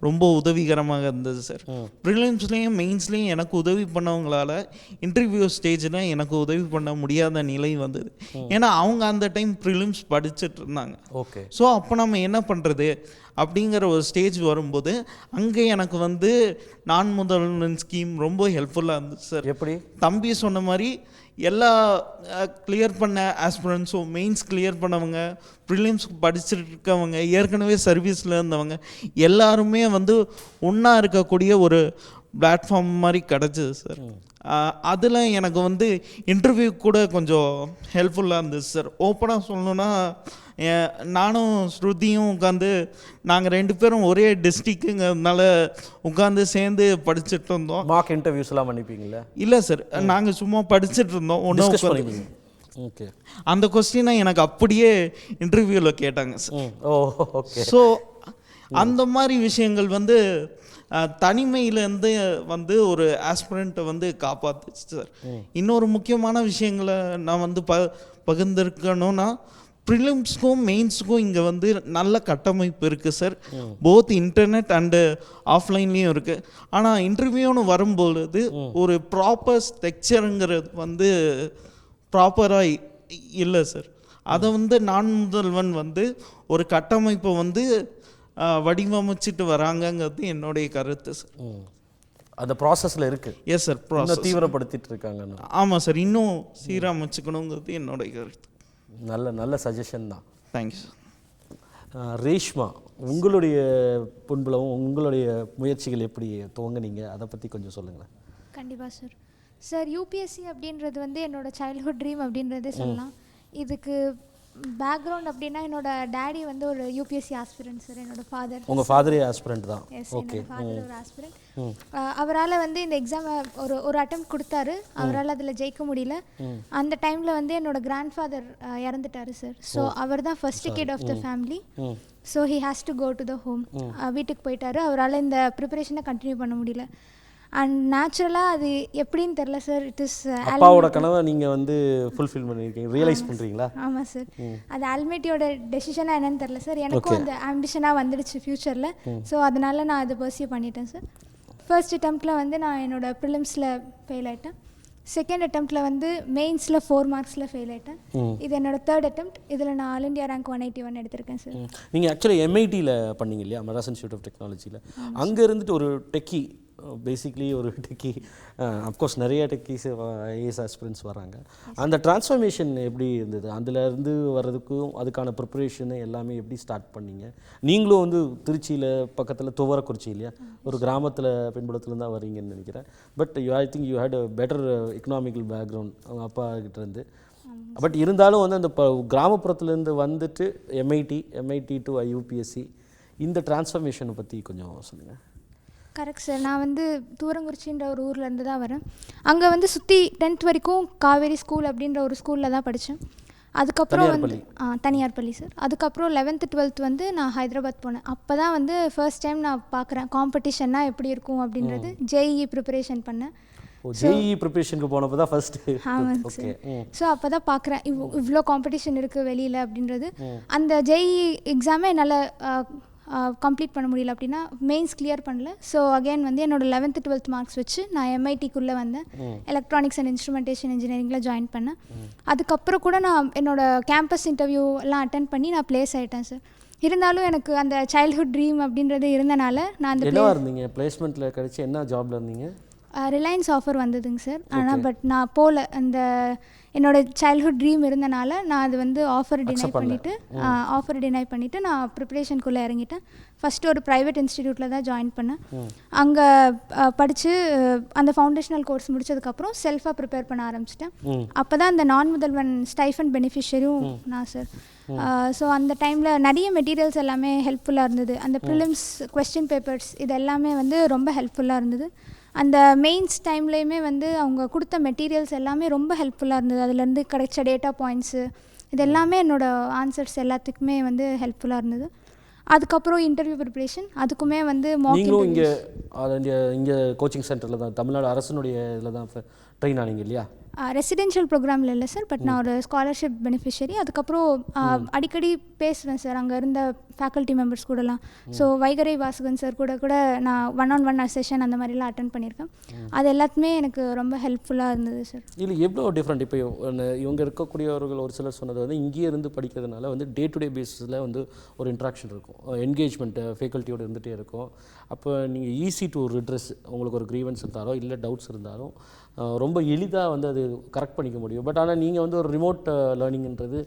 ரொம்ப உதவிகரமாக இருந்தது சார். ப்ரிலிம்ஸ்லேயும் மெயின்ஸ்லேயும் எனக்கு உதவி பண்ணவங்களால் இன்டர்வியூ ஸ்டேஜில் எனக்கு உதவி பண்ண முடியாத நிலை வந்தது. ஏன்னா அவங்க அந்த டைம் ப்ரிலிம்ஸ் படிச்சுட்டு இருந்தாங்க. ஓகே. ஸோ அப்போ நம்ம என்ன பண்ணுறது அப்படிங்கிற ஒரு ஸ்டேஜ் வரும்போது அங்கே எனக்கு வந்து நான் முதல்வன் ஸ்கீம் ரொம்ப ஹெல்ப்ஃபுல்லாக இருந்துச்சு சார். எப்படி தம்பி சொன்ன மாதிரி எல்லா கிளியர் பண்ண ஆஸ்பிரன்ஸும் மெயின்ஸ் கிளியர் பண்ணவங்க ப்ரிலிம்ஸ் படிச்சுட்டு இருக்கவங்க ஏற்கனவே சர்வீஸில் இருந்தவங்க எல்லாருமே வந்து ஒன்றா இருக்கக்கூடிய ஒரு பிளாட்ஃபார்ம் மாதிரி கிடச்சிது சார். அதில் எனக்கு வந்து இன்டர்வியூ கூட கொஞ்சம் ஹெல்ப்ஃபுல்லாக இருந்துச்சு சார். ஓப்பனாக சொல்லணுன்னா நானும் ஸ்ருதியும் உட்காந்து நாங்கள் 2 பேரும் ஒரே டிஸ்ட்ரிக்குங்கிறதுனால உட்காந்து சேர்ந்து படிச்சுட்டு இருந்தோம். மார்க் இன்டர்வியூஸ்லாம் பண்ணிப்பீங்களா? இல்லை சார், நாங்கள் சும்மா படிச்சுட்டு இருந்தோம். ஒன்று ஓகே. அந்த கொஸ்டினை எனக்கு அப்படியே இன்டர்வியூவில் கேட்டாங்க சார். ஓகே. ஸோ அந்த மாதிரி விஷயங்கள் வந்து தனிமையிலேருந்து வந்து ஒரு ஆஸ்பிரண்ட்டை வந்து காப்பாற்றுச்சு சார். இன்னொரு முக்கியமான விஷயங்களை நான் வந்து பகிர்ந்திருக்கணும்னா ப்ரிலிம்ஸ்க்கும் மெயின்ஸுக்கும் இங்கே வந்து நல்ல கட்டமைப்பு இருக்குது சார். போத் இன்டர்நெட் அண்டு ஆஃப்லைன்லேயும் இருக்குது. ஆனால் இன்டர்வியூன்னு வரும்பொழுது ஒரு ப்ராப்பர் ஸ்ட்ரக்சருங்கிறது வந்து ப்ராப்பராக இல்லை சார். அதை வந்து நான் முதல்வன் வந்து ஒரு கட்டமைப்பை வந்து வடிவமைச்சிட்டு வராங்கங்கிறது என்னுடைய கருத்து சார். அந்த ப்ராசஸில் இருக்குது. எஸ் சார், ப்ராசஸ் தீவிரப்படுத்திட்டு இருக்காங்க. ஆமாம் சார், இன்னும் சீரமைச்சுக்கணுங்கிறது என்னுடைய கருத்து. நல்ல சஜஷன் தான். Thank you sir. ரேஷ்மா, உங்களுடைய புண்பலவும் உங்களுடைய முயற்சிகள் எப்படி துவங்குனீங்க, அதை பற்றி கொஞ்சம் சொல்லுங்களேன். கண்டிப்பாக சார். சார், யூபிஎஸ்சி அப்படின்றது வந்து என்னோடய சைல்ட்ஹுட் ட்ரீம் அப்படின்றதே சொல்லலாம். இதுக்கு பேக்ரவுண்ட் அப்படின்னா என்னோட டேடி வந்து ஒரு யூபிஎஸ்சி ஆஸ்பிரண்ட் சார். என்னோட ஃபாதர். உங்கள் ஃபாதரே ஆஸ்பிரண்ட் தான்? எஸ், என்னோட ஃபாதர் ஒரு ஆஸ்பிரண்ட். அவரால் வந்து இந்த எக்ஸாமை ஒரு அட்டெம்ப்ட் கொடுத்தாரு. அவரால் அதில் ஜெயிக்க முடியல. அந்த டைமில் வந்து என்னோட கிராண்ட் ஃபாதர் இறந்துட்டாரு சார். ஸோ அவர் தான் first kid of the family. So he has to go to the home. வீட்டுக்கு போயிட்டாரு. அவரால் இந்த ப்ரிப்பரேஷனை கண்டினியூ பண்ண முடியல. அண்ட் நேச்சுரலாக அது எப்படின்னு தெரில சார். இட் இஸ் அப்பாவோட கனவை நீங்கள் வந்து ஃபுல்ஃபில் பண்ணியிருக்கீங்க, ரியலைஸ் பண்ணுறீங்களா? ஆமாம் சார். அது ஆல்மேட்டியோட டெசிஷனாக என்னன்னு தெரில சார். எனக்கும் அந்த ஆம்பிஷனாக வந்துடுச்சு ஃப்யூச்சரில். ஸோ அதனால் நான் அதை பர்சியூ பண்ணிட்டேன் சார். ஃபர்ஸ்ட் அட்டெம்ப்டில் வந்து நான் என்னோடய ப்ரிலிம்ஸில் ஃபெயில் ஆகிட்டேன். செகண்ட் அட்டெம்ப்டில் வந்து மெயின்ஸில் 4 மார்க்ஸில் ஃபெயில் ஆகிட்டேன். இது என்னோடய தேர்ட் அட்டெம்ப்ட். இதில் நான் ஆல் இண்டியா ரேங்க் 181 எடுத்திருக்கேன் சார். நீங்கள் ஆக்சுவலி MITயில் பண்ணீங்க இல்லையா, மெட்ராஸ் இன்ஸ்டியூட் ஆஃப் டெக்னாலஜியில். அங்கே இருந்துட்டு ஒரு டெக்கி, பேசிக்லி ஒரு டெக்கி, அஃப்கோர்ஸ் நிறைய டெக்கிஸ் ஐஏஎஸ் ஆஸ்பிரன்ஸ் வராங்க. அந்த டிரான்ஸ்ஃபர்மேஷன் எப்படி இருந்தது? அதுலேருந்து வர்றதுக்கும் அதுக்கான ப்ரிப்பரேஷனு எல்லாமே எப்படி ஸ்டார்ட் பண்ணீங்க? நீங்களும் வந்து திருச்சியில் பக்கத்தில் துவரக்குறிச்சி இல்லையா, ஒரு கிராமத்தில் பின்புலத்தில் தான் வரீங்கன்னு நினைக்கிறேன். But I think you had a better economical background அவங்க அப்பா கிட்டேருந்து. பட் இருந்தாலும் வந்து அந்த கிராமப்புறத்துலேருந்து வந்துட்டு MIT டு UPSC, இந்த டிரான்ஸ்ஃபர்மேஷனை பற்றி கொஞ்சம் சொல்லுங்கள். Correct sir. நான் வந்து தூரங்குறிச்சின்ற ஒரு ஊர்லேருந்து தான் வரேன். அங்கே வந்து சுற்றி 10th வரைக்கும் காவேரி ஸ்கூல் அப்படின்ற ஒரு ஸ்கூலில் தான் படித்தேன். அதுக்கப்புறம் வந்து தனியார் பள்ளி சார். அதுக்கப்புறம் 11th 12th வந்து நான் ஹைதராபாத் போனேன். அப்போ தான் வந்து ஃபர்ஸ்ட் டைம் நான் பார்க்குறேன் காம்படிஷன்னா எப்படி இருக்கும் அப்படின்றது. JEE ப்ரிப்பரேஷன் பண்ணேன். JEE ப்ரிப்பரேஷனுக்கு போனப்போ தான் ஃபர்ஸ்ட்டு. ஆமாங்க சார். ஸோ அப்போ தான் பார்க்குறேன் இவ்வளோ காம்படிஷன் இருக்குது வெளியில் அப்படின்றது. அந்த JEE எக்ஸாமே என்னால் கம்ப்ளீட் பண்ண முடியல அப்படின்னா மெயின்ஸ் கிளியர் பண்ணல. ஸோ அகைன் வந்து என்னோட 11th 12th மார்க்ஸ் வச்சு நான் MITக்குள்ளே வந்தேன். எலக்ட்ரானிக்ஸ் அண்ட் இன்ஸ்ட்ருமெண்டேஷன் இன்ஜினியரிங்கில் ஜாயின் பண்ணேன். அதுக்கப்புறம் கூட நான் என்னோட கேம்பஸ் இன்டர்வியூ எல்லாம் அட்டென்ட் பண்ணி நான் ப்ளேஸ் ஆகிட்டேன் சார். இருந்தாலும் எனக்கு அந்த சைல்ட்ஹுட் ட்ரீம் அப்படின்றது இருந்தனால நான் அந்த இருந்தீங்க பிளேஸ்மெண்ட்டில் கிடைச்சி என்ன ஜாப்ல இருந்தீங்க? ரிலையன்ஸ் ஆஃபர் வந்ததுங்க சார். ஆனால் பட் நான் போகல. அந்த என்னோடய சைல்ட்ஹுட் ட்ரீம் இருந்தனால நான் அது வந்து ஆஃபர் டினை பண்ணிவிட்டு நான் ப்ரிப்பரேஷனுக்குள்ளே இறங்கிட்டேன். ஃபஸ்ட்டு ஒரு ப்ரைவேட் இன்ஸ்டிடியூட்டில் தான் ஜாயின் பண்ணேன். அங்கே படித்து அந்த ஃபவுண்டேஷனல் கோர்ஸ் முடித்ததுக்கப்புறம் செல்ஃபாக ப்ரிப்பேர் பண்ண ஆரம்பிச்சிட்டேன். அப்போ தான் அந்த நான் முதல்வன் ஸ்டைஃபண்ட் பெனிஃபிஷரியும் நான் சார். ஸோ அந்த டைமில் நிறைய மெட்டீரியல்ஸ் எல்லாமே ஹெல்ப்ஃபுல்லாக இருந்தது. அந்த ப்ரிலிம்ஸ் கொஸ்டின் பேப்பர்ஸ் இது எல்லாமே வந்து ரொம்ப ஹெல்ப்ஃபுல்லாக இருந்தது. அந்த மெயின்ஸ் டைம்லேயுமே வந்து அவங்க கொடுத்த மெட்டீரியல்ஸ் எல்லாமே ரொம்ப ஹெல்ப்ஃபுல்லாக இருந்தது. அதுலேருந்து கிடைச்ச டேட்டா பாயிண்ட்ஸு இது எல்லாமே என்னோடய ஆன்சர்ஸ் எல்லாத்துக்குமே வந்து ஹெல்ப்ஃபுல்லாக இருந்தது. அதுக்கப்புறம் இன்டர்வியூ ப்ரிப்பரேஷன் அதுக்குமே வந்து இங்கே கோச்சிங் சென்டரில் தான் தமிழ்நாடு அரசினுடைய இதில் தான் ட்ரெயின் ஆனீங்க இல்லையா? ரெசிடென்ஷியல் ப்ரோக்ராமில் இல்லை சார். பட் நான் ஒரு ஸ்காலர்ஷிப் பெனிஃபிஷரி. அதுக்கப்புறம் அடிக்கடி பேசுவேன் சார் அங்கே இருந்த ஃபேக்கல்ட்டி மெம்பர்ஸ் கூடலாம். ஸோ வைகரை வாசகன் சார் கூட நான் 1-on-1 செஷன் அந்த மாதிரிலாம் அட்டென்ட் பண்ணியிருக்கேன். அது எல்லாத்துமே எனக்கு ரொம்ப ஹெல்ப்ஃபுல்லாக இருந்தது சார். இல்லை எவ்வளோ டிஃப்ரெண்ட் இப்போ இவங்க இருக்கக்கூடியவர்கள் ஒரு சிலர் சொன்னது வந்து இங்கேயே இருந்து படிக்கிறதுனால வந்து டே டு டே பேஸிஸில் வந்து ஒரு இன்ட்ராக்ஷன் இருக்கும், என்கேஜ்மெண்ட்டு ஃபேக்கல்ட்டியோடு இருந்துகிட்டே இருக்கும். அப்போ நீங்கள் ஈஸி டு ரிட்ரெஸ், உங்களுக்கு ஒரு க்ரீவன்ஸ் இருந்தாலும் இல்லை டவுட்ஸ் இருந்தாலும் ரொம்ப எளிதாக வந்து அது கரெக்ட் பண்ணிக்க முடியும். பட் ஆனால் நீங்கள் வந்து ஒரு ரிமோட் லேர்னிங்ன்றது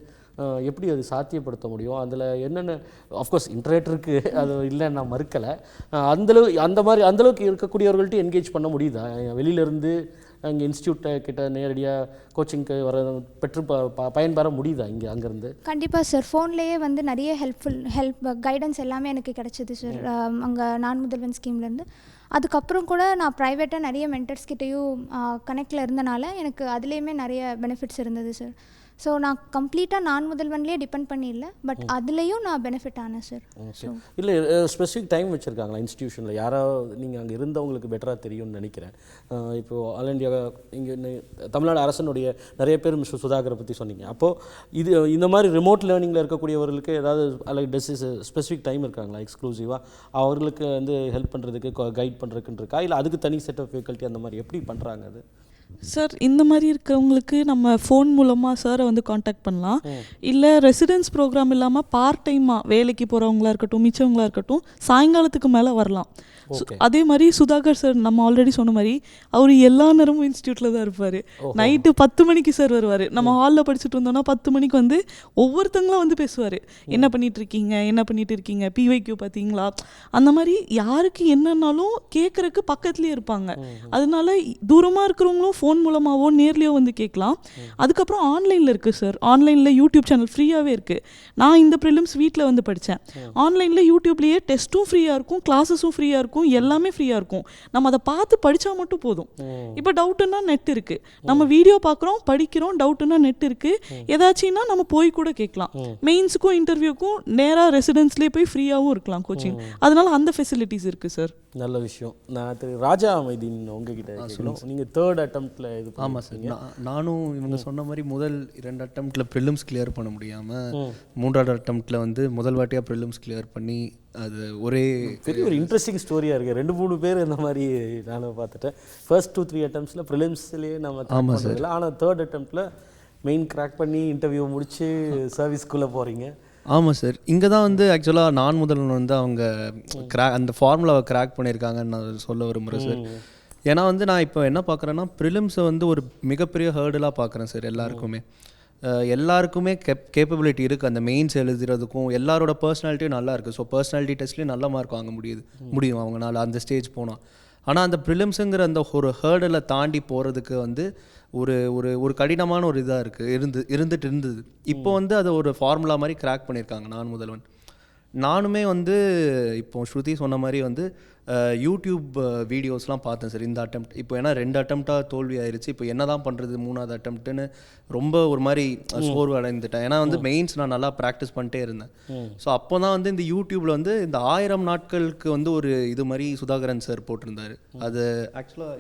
எப்படி அது சாத்தியப்படுத்த முடியும்? அதில் என்னென்ன ஆஃப்கோர்ஸ் இன்டர்நெட் இருக்குது, அது இல்லைன்னு நான் மறுக்கலை. அந்தளவுக்கு இருக்கக்கூடியவர்கள்ட்ட என்கேஜ் பண்ண முடியுதா? வெளியிலேருந்து இங்கே இன்ஸ்டியூட்டை கிட்ட நேரடியாக கோச்சிங்க்கு வர பெற்று பயன்பெற முடியுதா இங்கே அங்கேருந்து? கண்டிப்பாக சார். ஃபோன்லேயே வந்து நிறைய ஹெல்ப் கைடன்ஸ் எல்லாமே எனக்கு கிடச்சிது சார் அங்கே நான் முதல்வன் ஸ்கீம்லேருந்து. அதுக்கப்புறம் கூட நான் ப்ரைவேட்டாக நிறைய மென்டர்ஸ்கிட்டையும் கனெக்டில் இருந்தனால எனக்கு அதுலேயுமே நிறைய பெனிஃபிட்ஸ் இருந்தது சார். ஸோ நான் கம்ப்ளீட்டாக நான் முதல்வன்லேயே டிபெண்ட் பண்ணிடல, பட் அதுலேயும் நான் பெனிஃபிட் ஆனேன் சார். இல்லை ஸ்பெசிஃபிக் டைம் வச்சுருக்காங்களா இன்ஸ்டியூஷனில்? யாராவது நீங்கள் அங்கே இருந்தவங்களுக்கு பெட்டராக தெரியும்னு நினைக்கிறேன். இப்போது ஆல் இண்டியா இங்கே தமிழ்நாடு அரசனுடைய நிறைய பேர் மிஸ்டர் சுதாகரை பற்றி சொன்னீங்க. அப்போது இந்த மாதிரி ரிமோட் லேர்னிங்கில் இருக்கக்கூடியவர்களுக்கு ஏதாவது ஸ்பெசிஃபிக் டைம் இருக்காங்களா எக்ஸ்க்ளூசிவாக அவர்களுக்கு வந்து ஹெல்ப் பண்ணுறதுக்கு கைட் பண்ணுறதுக்குன்னு இருக்கா, இல்லை அதுக்கு தனி செட் ஆஃப் ஃபேக்கல்ட்டி அந்த மாதிரி எப்படி பண்ணுறாங்க அது? சார் இந்த மாதிரி இருக்கிறவங்களுக்கு நம்ம ஃபோன் மூலமாக சாரை வந்து காண்டாக்ட் பண்ணலாம். இல்லை ரெசிடென்ஸ் ப்ரோக்ராம் இல்லாமல் பார்ட் டைமாக வேலைக்கு போகிறவங்களா இருக்கட்டும் மிச்சவங்களா இருக்கட்டும் சாயங்காலத்துக்கு மேலே வரலாம். அதே மாதிரி சுதாகர் சார் நம்ம ஆல்ரெடி சொன்ன மாதிரி அவர் எல்லா நேரமும் இன்ஸ்டியூட்டில் தான் இருப்பார். நைட்டு 10 மணிக்கு சார் வருவார். நம்ம ஹாலில் படிச்சுட்டு இருந்தோம்னா 10 மணிக்கு வந்து ஒவ்வொருத்தங்களும் வந்து பேசுவார். என்ன பண்ணிட்டு இருக்கீங்க PYQ பார்த்தீங்களா, அந்த மாதிரி யாருக்கு என்னன்னாலும் கேட்குறக்கு பக்கத்துலேயே இருப்பாங்க. அதனால தூரமாக இருக்கிறவங்களும் ஃபோன் மூலமாகவோ நேர்லேயோ வந்து கேட்கலாம். அதுக்கப்புறம் ஆன்லைனில் இருக்குது சார். ஆன்லைனில் யூடியூப் சேனல் ஃப்ரீயாகவே இருக்குது. நான் இந்த ப்ரிலிம்ஸ் வீட்டில் வந்து படித்தேன். ஆன்லைனில் யூடியூப்லேயே டெஸ்ட்டும் ஃப்ரீயாக இருக்கும், கிளாஸஸும் ஃப்ரீயாக இருக்கும், எல்லாமே ஃப்ரீயாக இருக்கும். நம்ம அதை பார்த்து படித்தா மட்டும் போதும். இப்போ டவுட்டுன்னா நெட் இருக்குது, நம்ம வீடியோ பார்க்குறோம் படிக்கிறோம், டவுட்டுன்னா நெட் இருக்குது. ஏதாச்சும்னா நம்ம போய் கூட கேட்கலாம். மெயின்ஸுக்கும் இன்டர்வியூக்கும் நேராக ரெசிடென்ஸ்லேயே போய் ஃப்ரீயாகவும் இருக்கலாம் கோச்சிங். அதனால அந்த ஃபெசிலிட்டிஸ் இருக்குது சார். நல்ல விஷயம். நான் திரு ராஜா மைதீன் உங்ககிட்ட கேட்கணும். நீங்கள் தேர்ட் அட்டம்ப்டில் இது ஆமாம் சார். நானும் இவங்க சொன்ன மாதிரி முதல் 2 அட்டம்ப்டில் ப்ரிலிம்ஸ் கிளியர் பண்ண முடியாமல் 3வது அட்டம்ப்டில் வந்து முதல் வாட்டியாக ப்ரிலிம்ஸ் கிளியர் பண்ணி அது ஒரே பெரிய ஒரு இன்ட்ரெஸ்டிங் ஸ்டோரியாக இருக்குது. 2-3 பேர் இந்த மாதிரி நானும் பார்த்துட்டேன். ஃபர்ஸ்ட் 2-3 அட்டம்ப்ட்ஸில் ப்ரிலிம்ஸ்லேயே நம்ம பண்ணதில்லை, ஆனால் தேர்ட் அட்டம்ப்டில் மெயின் கிராக் பண்ணி இன்டர்வியூ முடித்து சர்வீஸ்க்குள்ளே போகிறீங்க. ஆமாம் சார். இங்கே தான் வந்து ஆக்சுவலாக நான் முதல்வன் வந்து அவங்க அந்த ஃபார்முலாவை கிராக் பண்ணியிருக்காங்கன்னு நான் சொல்ல விரும்புகிறேன் சார். ஏன்னா வந்து நான் இப்போ என்ன பார்க்குறேன்னா ப்ரிலிம்ஸை வந்து ஒரு மிகப்பெரிய ஹேர்டலாக பார்க்குறேன் சார். எல்லாருக்குமே கேப்பபிலிட்டி இருக்குது அந்த மெயின்ஸ் எழுதுறதுக்கும். எல்லாரோட பர்சனாலிட்டியும் நல்லா இருக்குது. ஸோ பர்சனாலிட்டி டெஸ்ட்லேயும் நல்ல மார்க் வாங்க முடியும் அவங்களால அந்த ஸ்டேஜ் போனால். ஆனால் அந்த ப்ரிலிம்ஸுங்கிற அந்த ஒரு ஹேர்டலை தாண்டி போகிறதுக்கு வந்து ஒரு ஒரு ஒரு கடினமான ஒரு இதாக இருந்துட்டு இருந்தது. இப்போ வந்து அதை ஒரு ஃபார்முலா மாதிரி கிராக் பண்ணியிருக்காங்க நான் முதல்வன். நானுமே வந்து இப்போ ஸ்ருதி சொன்ன மாதிரி வந்து யூடியூப் வீடியோஸ்லாம் பார்த்தேன் சார் இந்த அட்டெம்ப்ட். இப்போ ஏன்னா 2 அட்டெம்ப்டாக தோல்வி ஆயிடுச்சு. இப்போ என்ன தான் பண்ணுறது 3வது அட்டெம்ப்ட்டுன்னு ரொம்ப ஒரு மாதிரி சோர்வு அடைந்துட்டேன். ஏன்னா வந்து மெயின்ஸ் நான் நல்லா ப்ராக்டிஸ் பண்ணிட்டே இருந்தேன். ஸோ அப்போ தான் வந்து இந்த யூடியூப்பில் வந்து இந்த 1000 நாட்களுக்கு வந்து ஒரு இது மாதிரி சுதாகரன் சார் போட்டிருந்தார். அது ஆக்சுவலாக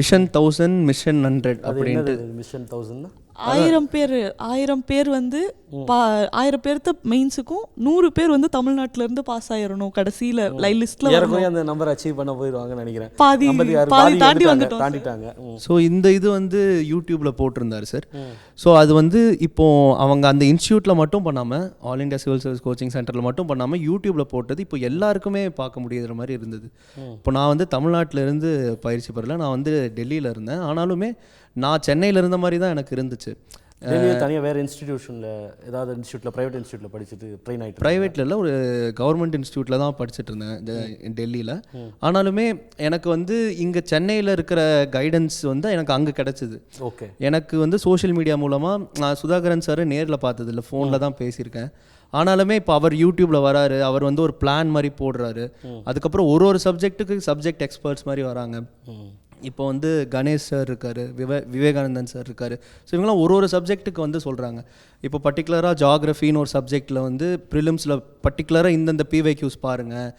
விஷன் 1000 மிஷன் 100 அப்படின்ட்டு. மிஷன் 1000 1000 பேர் வந்து 1000 பேர்த்த மெயின்ஸுக்கும் 100 பேர் வந்து தமிழ்நாட்டில இருந்து பாஸ் ஆயிரணும் கடைசியில் லிஸ்ட்ல அந்த நம்பர் அச்சீவ் பண்ண போயிடுவாங்கன்னு நினைக்கிறேன். பாதி தாண்டி தாண்டிட்டாங்க. ஸோ இந்த இது வந்து யூடியூப்பில் போட்டிருந்தார் சார். ஸோ அது வந்து இப்போ அவங்க அந்த இன்ஸ்டியூட்டில் மட்டும் பண்ணாமல் all India civil service coaching சென்டரில் மட்டும் பண்ணாமல் யூடியூப்பில் போட்டது இப்போ எல்லாருக்குமே பார்க்க முடியாத மாதிரி இருந்தது. இப்போ நான் வந்து தமிழ்நாட்டிலேருந்து பயிற்சி பெறல, நான் வந்து டெல்லியில் இருந்தேன். ஆனாலுமே நான் சென்னையில் இருந்த மாதிரி தான் எனக்கு இருந்துச்சு. தனியாக வேறு இன்ஸ்டிடியூஷனில் ஏதாவது இன்ஸ்டியூட்டில் ப்ரைவேட் இன்ஸ்டியூட்டில் படிச்சுட்டு ட்ரெயின் ஆகிட்டு ப்ரைவேட்டில் இல்லை, ஒரு கவர்மெண்ட் இன்ஸ்டியூட்டில் தான் படிச்சுட்டு இருந்தேன் டெல்லியில். ஆனாலுமே எனக்கு வந்து இங்கே சென்னையில் இருக்கிற கைடன்ஸ் வந்து எனக்கு அங்கே கிடச்சிது. ஓகே. எனக்கு வந்து சோஷியல் மீடியா மூலமாக நான் சுதாகரன் சார் நேரில் பார்த்ததில்ல, ஃபோனில் தான் பேசியிருக்கேன். ஆனாலுமே இப்போ அவர் யூடியூப்பில் வராரு, அவர் வந்து ஒரு பிளான் மாதிரி போடுறாரு. அதுக்கப்புறம் ஒரு சப்ஜெக்ட்டுக்கு சப்ஜெக்ட் எக்ஸ்பர்ட்ஸ் மாதிரி வராங்க. இப்போ வந்து கணேஷ் சார் இருக்கார், விவேகானந்தன் சார் இருக்கார். ஸோ இவங்களாம் ஒரு சப்ஜெக்ட்டுக்கு வந்து சொல்கிறாங்க. இப்போ பர்டிகுலராக ஜாகிரஃபின்னு ஒரு சப்ஜெக்டில் வந்து ப்ரிலிம்ஸில் பர்டிகுலராக இந்தந்த பிவைக்யூஸ் பாருங்கள்,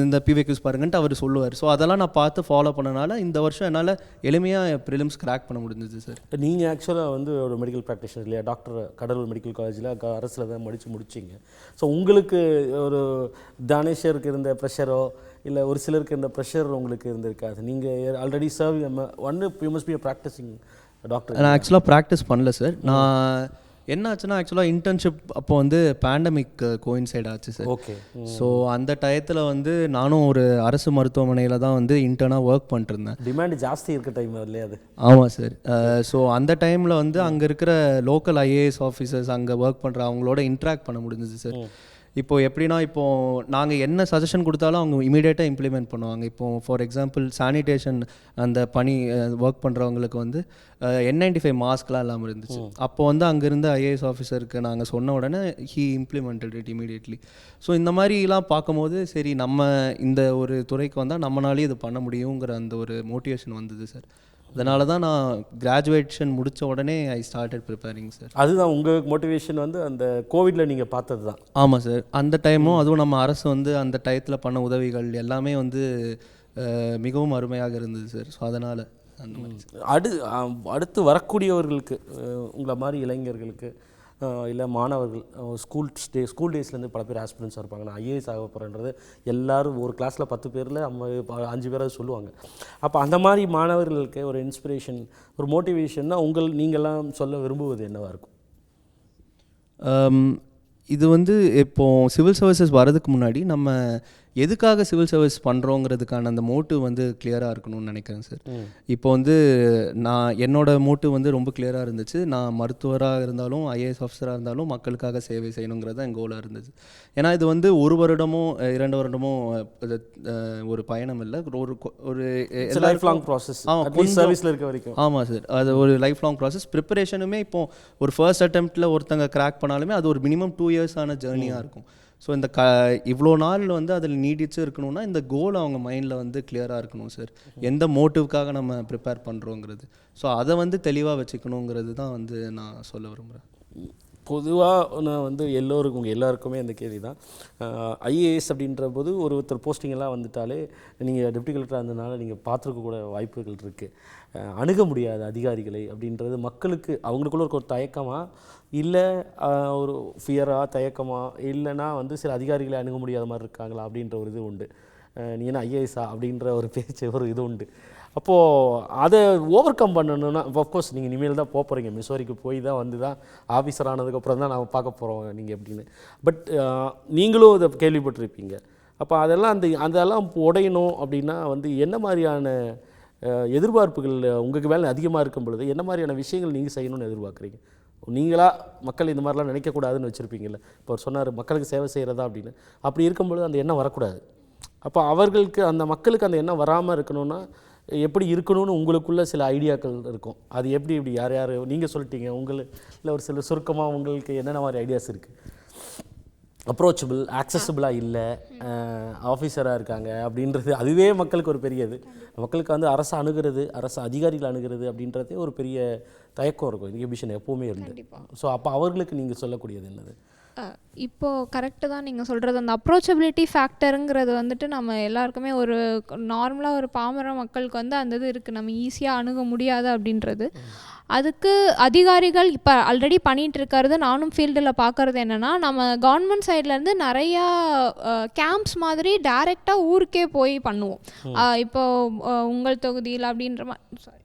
இந்த பிவைக்யூஸ் பாருங்கன்ட்டு அவர் சொல்லுவார். ஸோ அதெல்லாம் நான் பார்த்து ஃபாலோ பண்ணனால இந்த வருஷம் என்னால் எளிமையாக ப்ரிலிம்ஸ் கிராக் பண்ண முடிஞ்சது சார். நீங்கள் ஆக்சுவலாக வந்து ஒரு மெடிக்கல் ப்ராக்டிஷனர் இல்லையா, டாக்டர் கடலூர் மெடிக்கல் காலேஜில் அரசில் தான் முடிச்சிங்க. ஸோ உங்களுக்கு ஒரு தானேஷருக்கு இருந்த ப்ரெஷரோ இல்லை ஒரு சிலருக்கு இருந்த ப்ரெஷர் உங்களுக்கு இருந்திருக்காது? நீங்கள் already you must be practising doctor. நான் ஆக்சுவலாக ப்ராக்டிஸ் பண்ணல சார். நான் என்ன ஆச்சுன்னா ஆக்சுவலாக இன்டர்ன்ஷிப் அப்போ வந்து பேண்டமிக் கோயின்சைட் ஆச்சு சார். ஓகே. ஸோ அந்த டயத்தில் வந்து நானும் ஒரு அரசு மருத்துவமனையில் தான் வந்து இன்டர்னாக ஒர்க் பண்ணிட்டுருந்தேன். டிமாண்ட் ஜாஸ்தி இருக்க டைம் இல்லையா அது? ஆமாம் சார். ஸோ அந்த டைமில் வந்து அங்கே இருக்கிற லோக்கல் ஐஏஎஸ் ஆஃபீஸர்ஸ் அங்கே ஒர்க் பண்ணுற அவங்களோட இன்ட்ராக்ட் பண்ண முடிஞ்சிச்சு சார். இப்போது எப்படின்னா இப்போது நாங்கள் என்ன சஜஷன் கொடுத்தாலும் அவங்க இமீடியட்டாக இம்ப்ளிமெண்ட் பண்ணுவாங்க. இப்போது ஃபார் எக்ஸாம்பிள் சானிடேஷன் அந்த பணி ஒர்க் பண்ணுறவங்களுக்கு வந்து N95 மாஸ்க்லாம் இல்லாமல் இருந்துச்சு. அப்போது வந்து அங்கேருந்து ஐஏஎஸ் ஆஃபீஸருக்கு நாங்கள் சொன்ன உடனே he implemented it immediately. So இந்த மாதிரிலாம் பார்க்கும்போது சரி நம்ம இந்த ஒரு துறைக்கு வந்தால் நம்மளாலேயும் இது பண்ண முடியுங்கிற அந்த ஒரு மோட்டிவேஷன் வந்தது சார். அதனால தான் நான் கிராஜுவேஷன் முடித்த உடனே ஐ ஸ்டார்டட் ப்ரிப்பேரிங் சார். அதுதான் உங்கள் மோட்டிவேஷன் வந்து அந்த கோவிடில் நீங்கள் பார்த்தது தான்? ஆமாம் சார். அந்த டைமும் அதுவும் நம்ம அரசு வந்து அந்த டயத்தில் பண்ண உதவிகள் எல்லாமே வந்து மிகவும் அருமையாக இருந்தது சார். ஸோ அதனால் அந்த மாதிரி அடுத்து வரக்கூடியவர்களுக்கு உங்களை மாதிரி இளைஞர்களுக்கு இல்லை மாணவர்கள் ஸ்கூல் டேஸ்லேருந்து பல பேர் ஆஸ்பிரன்ஸாக இருப்பாங்க. நான் ஐஏஎஸ் ஆக போகிறேன்றது எல்லோரும் ஒரு கிளாஸில் 10 பேரில் 5 பேராக சொல்லுவாங்க. அப்போ அந்த மாதிரி மாணவர்களுக்கு ஒரு இன்ஸ்பிரேஷன் ஒரு மோட்டிவேஷன்னா நீங்கள்லாம் சொல்ல விரும்புவது என்னவாக இருக்கும்? இது வந்து இப்போது சிவில் சர்வீசஸ் வரதுக்கு முன்னாடி நம்ம எதுக்காக சிவில் சர்வீஸ் பண்ணுறோங்கிறதுக்கான அந்த மோட்டிவ் வந்து கிளியராக இருக்கணும்னு நினைக்கிறேன் சார். இப்போ வந்து நான் என்னோடய மோட்டிவ் வந்து ரொம்ப கிளியராக இருந்துச்சு. நான் மருத்துவராக இருந்தாலும் ஐஏஎஸ் ஆஃபீஸராக இருந்தாலும் மக்களுக்காக சேவை செய்யணுங்கிறது தான் என் கோலாக இருந்துச்சு. ஏன்னா இது வந்து 1 வருடமோ 2 வருடமோ ஒரு பயணம் இல்லை, ஒரு லைஃப் லாங் ப்ராசஸ். சர்வீஸில் இருக்க வரைக்கும். ஆமாம் சார், அது ஒரு லைஃப் லாங் ப்ராசஸ். ப்ரிப்பரேஷனுமே இப்போது ஒரு ஃபர்ஸ்ட் அட்டெம்ப்டில் ஒருத்தங்க கிராக் பண்ணாலுமே அது ஒரு மினிமம் 2 இயர்ஸான ஜேர்னியாக இருக்கும். ஸோ இந்த இவ்வளோ நாள் வந்து அதில் நீடிச்சு இருக்கணும்னா இந்த கோல் அவங்க மைண்டில் வந்து கிளியராக இருக்கணும் சார். எந்த மோட்டிவ்க்காக நம்ம ப்ரிப்பேர் பண்ணுறோங்கிறது. ஸோ அதை வந்து தெளிவாக வச்சுக்கணுங்கிறது தான் வந்து நான் சொல்ல விரும்புகிறேன். பொதுவாக நான் வந்து உங்கள் எல்லாருக்குமே இந்த கேள்வி தான். ஐஏஎஸ் அப்படின்ற போது ஒருத்தர் போஸ்டிங்கெல்லாம் வந்துட்டாலே நீங்கள் டெப்டி கலெக்டராக இருந்ததுனால நீங்கள் பார்த்துருக்க கூட வாய்ப்புகள் இருக்குது. அணுக முடியாத அதிகாரிகளை அப்படின்றது மக்களுக்கு அவங்களுக்குள்ள ஒரு தயக்கமா, இல்லை ஒரு ஃபியராக தயக்கமா, இல்லைனா வந்து சில அதிகாரிகளை அணுக முடியாத மாதிரி இருக்காங்களா அப்படின்ற ஒரு இது உண்டு. நீ என்ன ஐஏஎஸ்ஸா அப்படின்ற ஒரு பேச்சு ஒரு இது உண்டு. அப்போது அதை ஓவர் கம் பண்ணணுன்னா அஃப்கோர்ஸ் நீங்கள் இனிமேல் தான் போகிறீங்க, மிசோரிக்கு போய் தான் வந்து தான் ஆஃபீஸர் ஆனதுக்கப்புறம் தான் நம்ம பார்க்க போகிறோம் நீங்கள் எப்படின்னு. பட் நீங்களும் இதை கேள்விப்பட்டிருப்பீங்க. அப்போ அதெல்லாம் உடையணும் அப்படின்னா வந்து என்ன மாதிரியான எதிர்பார்ப்புகள் உங்களுக்கு மேலே அதிகமாக இருக்கும் பொழுது என்ன மாதிரியான விஷயங்கள் நீங்கள் செய்யணும்னு எதிர்பார்க்குறீங்க? நீங்களாக மக்கள் இந்த மாதிரிலாம் நினைக்கக்கூடாதுன்னு வச்சுருப்பீங்கல்ல. இப்போ அவர் சொன்னார் மக்களுக்கு சேவை செய்கிறதா அப்படின்னு. அப்படி இருக்கும்பொழுது அந்த எண்ணம் வரக்கூடாது. அப்போ அந்த மக்களுக்கு அந்த எண்ணம் வராமல் இருக்கணும்னா எப்படி இருக்கணும்னு உங்களுக்குள்ள சில ஐடியாக்கள் இருக்கும். அது எப்படி யார் நீங்கள் சொல்லிட்டீங்க, இல்லை ஒரு சில சுருக்கமாக உங்களுக்கு என்னென்ன மாதிரி ஐடியாஸ் இருக்குது? அப்ரோச்சபிள், ஆக்சசபிளாக இல்லை, ஆஃபீஸராக இருக்காங்க அப்படின்றது அதுவே மக்களுக்கு ஒரு பெரியது. மக்களுக்கு வந்து அரசு அதிகாரிகள் அணுகிறது அப்படின்றதே ஒரு பெரிய தயக்கம் இருக்கும், இன்ஹிபிஷன் எப்போவுமே இருந்து. ஸோ அப்போ அவர்களுக்கு நீங்கள் சொல்லக்கூடியது என்னது? இப்போது கரெக்டு தான் நீங்கள் சொல்கிறது. அந்த அப்ரோச்சபிலிட்டி ஃபேக்டருங்கிறது வந்துட்டு நம்ம எல்லாருக்குமே ஒரு நார்மலாக ஒரு பாமர மக்களுக்கு வந்து அந்த இது இருக்குது, நம்ம ஈஸியாக அணுக முடியாது அப்படின்றது. அதுக்கு அதிகாரிகள் இப்போ ஆல்ரெடி பண்ணிகிட்டு இருக்கிறது, நானும் ஃபீல்டில் பார்க்குறது என்னென்னா, நம்ம கவர்மெண்ட் சைட்லேருந்து நிறையா கேம்ப்ஸ் மாதிரி டைரெக்டாக ஊருக்கே போய் பண்ணுவோம். இப்போது உங்கள் தொகுதியில் அப்படின்ற மாதிரி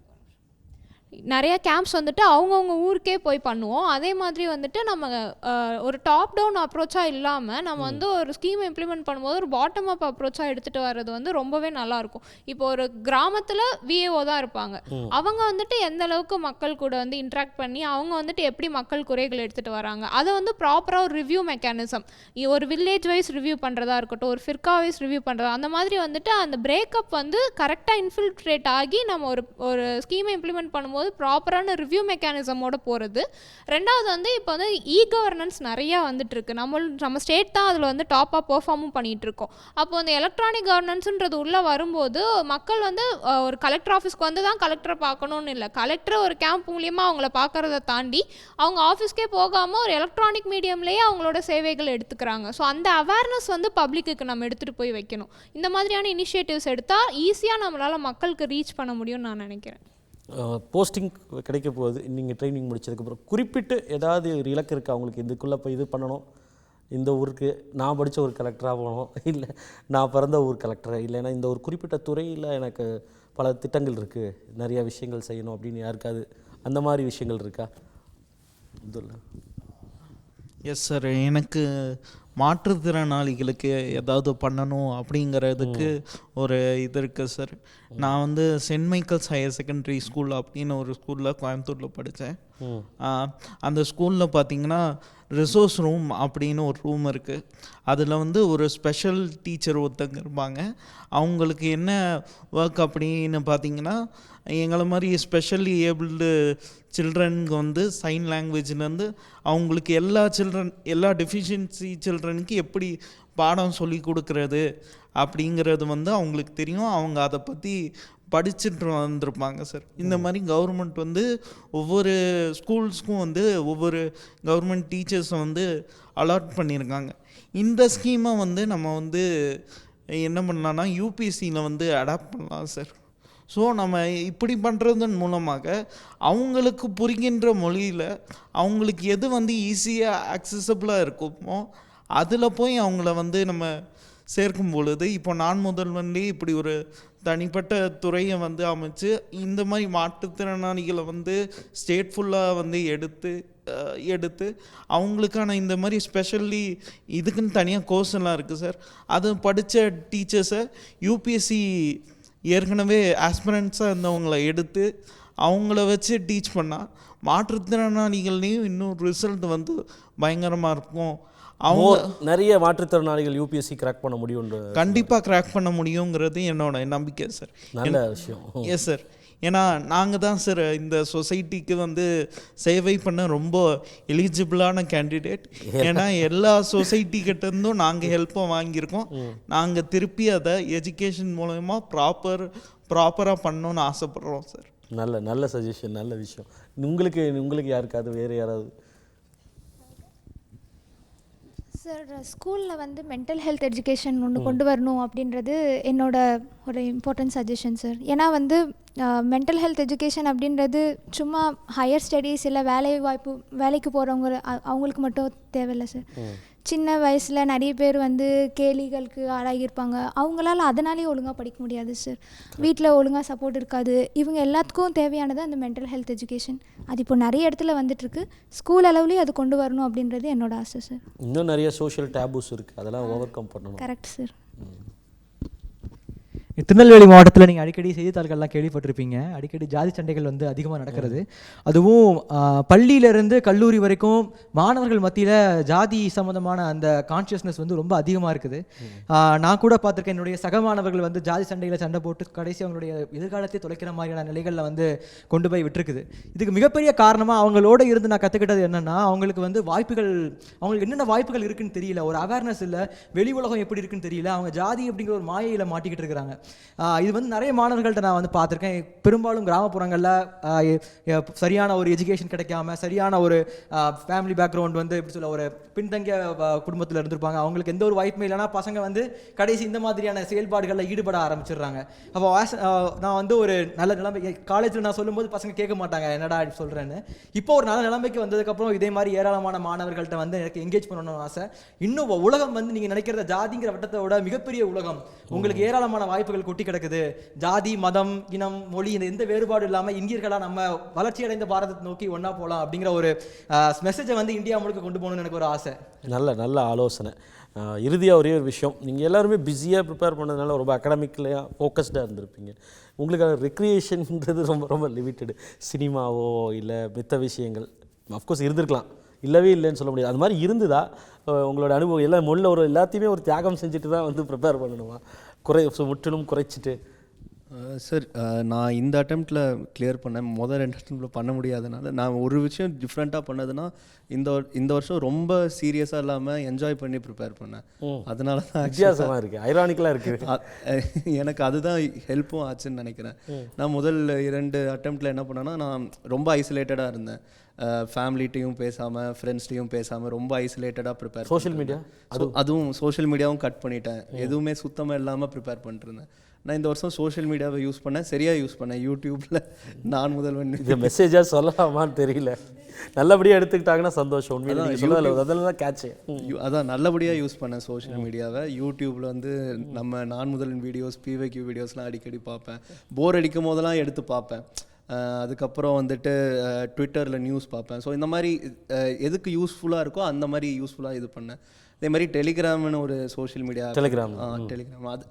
நிறையா கேம்ப்ஸ் வந்துட்டு அவங்கவுங்க ஊருக்கே போய் பண்ணுவோம். அதே மாதிரி வந்துட்டு நம்ம ஒரு டாப் டவுன் அப்ரோச்சாக இல்லாமல் நம்ம வந்து ஒரு ஸ்கீம் இம்ப்ளிமெண்ட் பண்ணும்போது ஒரு பாட்டம் அப் அப்ரோச்சாக எடுத்துகிட்டு வர்றது வந்து ரொம்பவே நல்லாயிருக்கும். இப்போ ஒரு கிராமத்தில் விஏஓ தான் இருப்பாங்க, அவங்க வந்துட்டு எந்த அளவுக்கு மக்கள் கூட வந்து இன்ட்ராக்ட் பண்ணி அவங்க வந்துட்டு எப்படி மக்கள் குறைகள் எடுத்துகிட்டு வராங்க, அதை வந்து ப்ராப்பராக ஒரு ரிவ்யூ மெக்கானிசம், ஒரு வில்லேஜ் வைஸ் ரிவ்யூ பண்ணுறதா இருக்கட்டும், ஒரு ஃபிர்கா வைஸ் ரிவ்யூ பண்ணுறதா, அந்த மாதிரி வந்துட்டு அந்த பிரேக்கப் வந்து கரெக்டாக இன்ஃபில்ட்ரேட் ஆகி நம்ம ஒரு ஸ்கீமை இம்ப்ளிமெண்ட் பண்ணும்போது ப்ராப்பரான ரிவ்யூ மெக்கானிசமோட போகிறது. ரெண்டாவது வந்து இப்போ வந்து கவர்னன்ஸ் நிறையா வந்துட்டுருக்கு. நம்ம ஸ்டேட் தான் அதில் வந்து டாப்பாக பெர்ஃபார்மும் பண்ணிகிட்ருக்கோம். அப்போ அந்த எலக்ட்ரானிக் கவர்னன்ஸுன்றது உள்ளே வரும்போது மக்கள் வந்து ஒரு கலெக்டர் ஆஃபீஸ்க்கு வந்து தான் கலெக்டரை பார்க்கணுன்னு இல்லை, கலெக்டரை ஒரு கேம்ப் மூலியமாக அவங்கள பார்க்குறத தாண்டி அவங்க ஆஃபீஸ்க்கே போகாமல் ஒரு எலக்ட்ரானிக் மீடியம்லேயே அவங்களோட சேவைகள் எடுத்துக்கிறாங்க. ஸோ அந்த அவேர்னஸ் வந்து பப்ளிக்கு நம்ம எடுத்துகிட்டு போய் வைக்கணும். இந்த மாதிரியான இனிஷியேட்டிவ்ஸ் எடுத்தால் ஈஸியாக நம்மளால் மக்களுக்கு ரீச் பண்ண முடியும்னு நான் நினைக்கிறேன். போஸ்டிங் கிடைக்க போகுது, நீங்கள் ட்ரைனிங் முடிச்சதுக்கப்புறம் குறிப்பிட்டு ஏதாவது ஒரு இலக்கு இருக்குது அவங்களுக்கு, இதுக்குள்ளே போய் இது பண்ணணும், இந்த ஊருக்கு நான் படித்த ஒரு கலெக்டராக போகணும், இல்லை நான் பிறந்த ஊர் கலெக்டர், இல்லைன்னா இந்த ஒரு குறிப்பிட்ட துறையில் எனக்கு பல திட்டங்கள் இருக்குது, நிறையா விஷயங்கள் செய்யணும் அப்படின்னு யாருக்காவது அந்த மாதிரி விஷயங்கள் இருக்கா? எஸ் சார், எனக்கு மாற்றுத்திறனாளிகளுக்கு ஏதாவது பண்ணணும் அப்படிங்கிறதுக்கு ஒரு இது இருக்குது சார். நான் வந்து send Michael's higher secondary school அப்படின்னு ஒரு ஸ்கூலில் கோயம்புத்தூரில் படித்தேன். அந்த ஸ்கூலில் பார்த்திங்கன்னா ரிசோர்ஸ் ரூம் அப்படின்னு ஒரு ரூம் இருக்குது. அதில் வந்து ஒரு ஸ்பெஷல் டீச்சர் ஒருத்தங்க இருப்பாங்க. அவங்களுக்கு என்ன ஒர்க் அப்படின்னு பார்த்திங்கன்னா, எங்களை மாதிரி ஸ்பெஷலி ஏபிள்டு சில்ட்ரனுக்கு வந்து சைன் லாங்குவேஜ்லேருந்து அவங்களுக்கு எல்லா டெஃபிஷியன்சி சில்ட்ரனுக்கு எப்படி பாடம் சொல்லி கொடுக்குறது அப்படிங்கிறது வந்து அவங்களுக்கு தெரியும். அவங்க அதை பற்றி படிச்சுட்டு வந்திருப்பாங்க சார். இந்த மாதிரி கவர்மெண்ட் வந்து ஒவ்வொரு ஸ்கூல்ஸ்க்கும் வந்து ஒவ்வொரு கவர்மெண்ட் டீச்சர்ஸை வந்து அலாட் பண்ணியிருக்காங்க. இந்த ஸ்கீமை வந்து நம்ம வந்து என்ன பண்ணலான்னா யூபிஎஸ்சியில் வந்து அடாப்ட் பண்ணலாம் சார். ஸோ நம்ம இப்படி பண்ணுறதன் மூலமாக அவங்களுக்கு புரிகின்ற மொழியில் அவங்களுக்கு எது வந்து ஈஸியாக ஆக்சசபிளாக இருக்குமோ அதில் போய் அவங்கள வந்து நம்ம சேர்க்கும் பொழுது, இப்போ நான் முதல்வன்லேயே இப்படி ஒரு தனிப்பட்ட துறையை வந்து அமைச்சு இந்த மாதிரி மாற்றுத்திறனாளிகளை வந்து ஸ்டேட் ஃபுல்லாக வந்து எடுத்து அவங்களுக்கான இந்த மாதிரி ஸ்பெஷல்லி இதுக்குன்னு தனியாக கோர்ஸ் எல்லாம் இருக்குது சார். அது படித்த டீச்சர்ஸை யூபிஎஸ்சி ஏற்கனவே ஆஸ்பிரண்ட்ஸாக இருந்தவங்கள எடுத்து அவங்கள வச்சு டீச் பண்ணால் மாற்றுத்திறனாளிகள்லேயும் இன்னும் ரிசல்ட் வந்து பயங்கரமாக இருக்கும். அவங்க நிறைய மாற்றுத்திறனாளிகள் யூபிஎஸ்சி கிராக் பண்ண முடியும், கண்டிப்பாக கிராக் பண்ண முடியுங்கிறது என்னோட நம்பிக்கை சார். நல்ல விஷயம். Yes sir. ஏன்னா நாங்கள் தான் சார் இந்த சொசைட்டிக்கு வந்து சேவை பண்ண ரொம்ப எலிஜிபிளான கேண்டிடேட். ஏன்னா எல்லா சொசைட்டிக்கிட்டேருந்தும் நாங்கள் ஹெல்ப்பை வாங்கியிருக்கோம். நாங்கள் திருப்பி அதை எஜுகேஷன் மூலமா ப்ராப்பராக பண்ணணும்னு ஆசைப்படுறோம் சார். நல்ல சஜஷன், நல்ல விஷயம். உங்களுக்கு யாருக்காவது வேறு யாராவது? சார் ஸ்கூலில் வந்து மென்டல் ஹெல்த் எஜுகேஷன் ஒன்று கொண்டு வரணும் அப்படின்றது என்னோட ஒரு இம்பார்ட்டன்ட் சஜஷன் சார். ஏன்னா வந்து மென்டல் ஹெல்த் எஜுகேஷன் அப்படின்றது சும்மா ஹையர் ஸ்டடீஸ் இல்லை வேலைக்கு போகிறவங்க அவங்களுக்கு மட்டும் தேவையில்லை சார். சின்ன வயசில் நிறைய பேர் வந்து கேலிகளுக்கு ஆளாகியிருப்பாங்க, அவங்களால அதனாலேயே ஒழுங்காக படிக்க முடியாது சார். வீட்டில் ஒழுங்காக சப்போர்ட் இருக்காது. இவங்க எல்லாத்துக்கும் தேவையானது அந்த மென்டல் ஹெல்த் எஜுகேஷன். அது இப்போ நிறைய இடத்துல வந்துட்டுருக்கு. ஸ்கூல் அளவுலேயும் அது கொண்டு வரணும் அப்படின்றது என்னோட ஆசை சார். இன்னும் நிறைய சோஷியல் டேபூஸ் இருக்குது, அதெல்லாம் ஓவர் கம் பண்ணணும். Correct sir. திருநெல்வேலி மாவட்டத்தில் நீங்கள் அடிக்கடி செய்தித்தாள்கள்லாம் கேள்விப்பட்டிருப்பீங்க. அடிக்கடி ஜாதி சண்டைகள் வந்து அதிகமாக நடக்கிறது. அதுவும் பள்ளியிலேருந்து கல்லூரி வரைக்கும் மாணவர்கள் மத்தியில் ஜாதி சம்மந்தமான அந்த கான்ஷியஸ்னஸ் வந்து ரொம்ப அதிகமாக இருக்குது. நான் கூட பார்த்துருக்கேன், என்னுடைய சக மாணவர்கள் வந்து ஜாதி சண்டையில் சண்டை போட்டு கடைசி அவங்களுடைய எதிர்காலத்தை தொலைக்கிற மாதிரியான நிலைகளில் வந்து கொண்டு போய் விட்டுருக்குது. இதுக்கு மிகப்பெரிய காரணமாக அவங்களோட இருந்து நான் கற்றுக்கிட்டது என்னென்னா, அவங்களுக்கு வந்து அவங்களுக்கு என்னென்ன வாய்ப்புகள் இருக்குன்னு தெரியல, ஒரு அவேர்னஸ் இல்லை, வெளி உலகம் எப்படி இருக்குன்னு தெரியல, அவங்க ஜாதி அப்படிங்கிற ஒரு மாயையில் மாட்டிக்கிட்டு இருக்கிறாங்க. இது வந்து நிறைய மாணவர்கள்ட்ட நான் வந்து பார்த்துருக்கேன். பெரும்பாலும் கிராமப்புறங்களில் சரியான ஒரு எஜுகேஷன் கிடைக்காம, சரியான ஒரு ஃபேமிலி பேக்ரவுண்ட் வந்து எப்படி சொல்ல, ஒரு பின்தங்கிய குடும்பத்தில் இருந்திருப்பாங்க. அவங்களுக்கு எந்த ஒரு வாய்ப்புமே இல்லைனா பசங்க வந்து கடைசி இந்த மாதிரியான செயல்பாடுகளில் ஈடுபட ஆரம்பிச்சிடுறாங்க. அப்போ நான் வந்து ஒரு நல்ல நிலைமை காலேஜில் நான் சொல்லும்போது பசங்க கேட்க மாட்டாங்க, என்னடா சொல்கிறேன்னு. இப்போ ஒரு நல்ல நிலைமைக்கு வந்ததுக்கப்புறம் இதே மாதிரி ஏராளமான மாணவர்கள்ட்ட வந்து எனக்கு என்கேஜ் பண்ணணும்னு ஆசை. இன்னும் உலகம் வந்து நீங்கள் நினைக்கிறத ஜாதிங்கிற வட்டத்தை விட மிகப்பெரிய உலகம், உங்களுக்கு ஏராளமான வாய்ப்புகள் கொட்டி கிடக்குது. ஜாதி, மதம், இனம், மொழி இந்த எந்த வேறுபாடு இல்லாமல் இந்தியர்களாக நம்ம வளர்ச்சி அடைந்த பாரதத்தை நோக்கி ஒன்றா போகலாம் அப்படிங்கிற ஒரு மெசேஜை வந்து இந்தியா முழுக்க கொண்டு போகணும்னு எனக்கு ஒரு ஆசை. நல்ல ஆலோசனை. இறுதியாக ஒரே ஒரு விஷயம், நீங்கள் எல்லாருமே பிஸியாக ப்ரிப்பேர் பண்ணதுனால ரொம்ப அகடமிக்லையாக ஃபோக்கஸ்டாக இருந்திருப்பீங்க. உங்களுக்கான ரெக்ரியேஷன்ன்றது ரொம்ப ரொம்ப லிமிட்டடு. சினிமாவோ இல்லை மித்த விஷயங்கள் அஃப்கோர்ஸ் இருந்திருக்கலாம், இல்லவே இல்லைன்னு சொல்ல முடியாது. அது மாதிரி இருந்துதா உங்களோட அனுபவம்? எல்லாம் எல்லாத்தையுமே ஒரு தியாகம் செஞ்சுட்டு தான் வந்து ப்ரிப்பேர் பண்ணணுமா, முற்றிலும் குறைச்சிட்டு? சார், நான் இந்த அட்டெம்ப்டில் கிளியர் பண்ணேன். முதல் 2 அட்டெம்ப்டில் பண்ண முடியாதனால நான் ஒரு விஷயம் டிஃப்ரெண்ட்டாக பண்ணதுன்னா, இந்த வருஷம் ரொம்ப சீரியஸாக இல்லாமல் என்ஜாய் பண்ணி ப்ரிப்பேர் பண்ணேன். அதனால தான் வித்தியாசமாக இருக்குது, ஐரானிக்கலாக இருக்குது. எனக்கு அதுதான் ஹெல்ப்பும் ஆச்சுன்னு நினைக்கிறேன். நான் முதல் 2 அட்டெம்ப்டில் என்ன பண்ணேன்னா, நான் ரொம்ப ஐசோலேட்டடாக இருந்தேன். ஃபேமிலிட்டையும் பேசாமல், ஃப்ரெண்ட்ஸ்டையும் பேசாமல் ரொம்ப ஐசோலேட்டடாக ப்ரிப்பேர். சோஷியல் மீடியா அதுவும் சோஷியல் மீடியாவும் கட் பண்ணிட்டேன். எதுவுமே சுத்தமாக இல்லாமல் ப்ரிப்பேர் பண்ணிட்டுருந்தேன். நான் இந்த வருஷம் சோஷியல் மீடியாவை யூஸ் பண்ணேன், சரியாக யூஸ் பண்ணேன். யூடியூப்பில் நான் முதல்வன் இது மெசேஜாக சொல்லலாமான்னு தெரியல. நல்லபடியாக எடுத்துக்கிட்டாங்கன்னா சந்தோஷம். உண்மையில அதெல்லாம் கேட்சு. அதான் நல்லபடியாக யூஸ் பண்ணேன் சோஷியல் மீடியாவை. யூடியூப்பில் வந்து நம்ம நான் முதல்வன் வீடியோஸ், பிவைக்யூ வீடியோஸ்லாம் அடிக்கடி பார்ப்பேன். போர் அடிக்கும் போதெல்லாம் எடுத்து பார்ப்பேன். அதுக்கப்புறம் வந்துட்டு ட்விட்டரில் நியூஸ் பார்ப்பேன். ஸோ இந்த மாதிரி எதுக்கு யூஸ்ஃபுல்லாக இருக்கோ அந்த மாதிரி யூஸ்ஃபுல்லாக இது பண்ணேன். அதே மாதிரி டெலிகிராம்னு ஒரு சோஷியல் மீடியா, டெலிகிராம்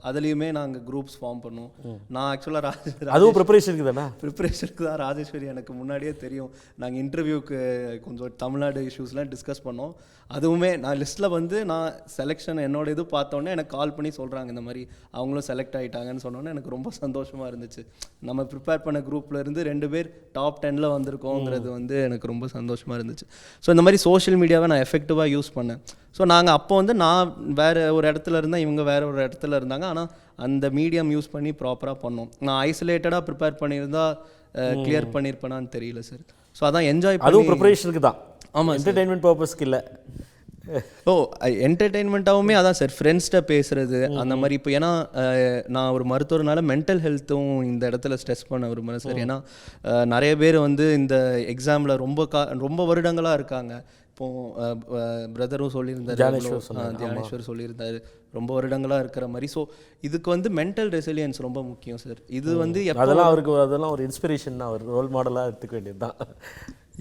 அதுலேயுமே நாங்கள் குரூப்ஸ் ஃபார்ம் பண்ணுவோம். நான் ஆக்சுவலாக அதுவும் ப்ரிப்பரேஷனுக்கு தானே? ப்ரிப்பரேஷனுக்கு தான். ராஜேஸ்வரி எனக்கு முன்னாடியே தெரியும். நாங்கள் இன்டர்வியூக்கு கொஞ்சம் தமிழ்நாடு இஷ்யூஸ்லாம் டிஸ்கஸ் பண்ணோம். அதுவுமே நான் லிஸ்ட்டில் வந்து நான் செலெக்ஷன் என்னோட இது பார்த்தோன்னே எனக்கு கால் பண்ணி சொல்கிறாங்க, இந்த மாதிரி அவங்களும் செலக்ட் ஆகிட்டாங்கன்னு சொன்னோன்னே எனக்கு ரொம்ப சந்தோஷமாக இருந்துச்சு. நம்ம ப்ரிப்பேர் பண்ண குரூப்லேருந்து 2 பேர் டாப் 10 வந்திருக்கோங்கிறது வந்து எனக்கு ரொம்ப சந்தோஷமாக இருந்துச்சு. ஸோ இந்த மாதிரி சோஷியல் மீடியாவை நான் எஃபெக்டிவாக யூஸ் பண்ணேன். ஸோ நாங்கள் அப்போ வந்து நான் வேறு ஒரு இடத்துல இருந்தேன், இவங்க வேறு ஒரு இடத்துல இருந்தாங்க. ஆனால் அந்த மீடியம் யூஸ் பண்ணி ப்ராப்பராக பண்ணோம். நான் ஐசோலேட்டடாக ப்ரிப்பேர் பண்ணியிருந்தா கிளியர் பண்ணியிருப்பேனான்னு தெரியல சார். ஸோ அதான் என்ஜாய் பண்ணி. அதுவும் ப்ரிப்பரேஷனுக்கு தான். ஆமாம், என்டர்டெயின்மெண்ட் பர்பஸ்க்கு இல்லை. என்டர்டெயின்மெண்ட்டாகவுமே அதான் சார், ஃப்ரெண்ட்ஸ்கிட்ட பேசுகிறது அந்த மாதிரி. இப்போ ஏன்னா நான் ஒரு மருத்துவர்னால மென்டல் ஹெல்த்தும் இந்த இடத்துல ஸ்ட்ரெஸ் பண்ண விரும்புகிறேன் சார். ஏன்னா நிறைய பேர் வந்து இந்த எக்ஸாமில் ரொம்ப வருடங்களாக இருக்காங்க. இப்போது பிரதரும் சொல்லியிருந்தார், தியானேஸ்வர் சொல்லியிருந்தார், ரொம்ப வருடங்களாக இருக்கிற மாதிரி. ஸோ இதுக்கு வந்து மென்டல் ரெசிலியன்ஸ் ரொம்ப முக்கியம் சார். இது வந்து அதெல்லாம் ஒரு இன்ஸ்பிரேஷன் தான், ஒரு ரோல் மாடலாக எடுத்துக்க வேண்டியது தான்.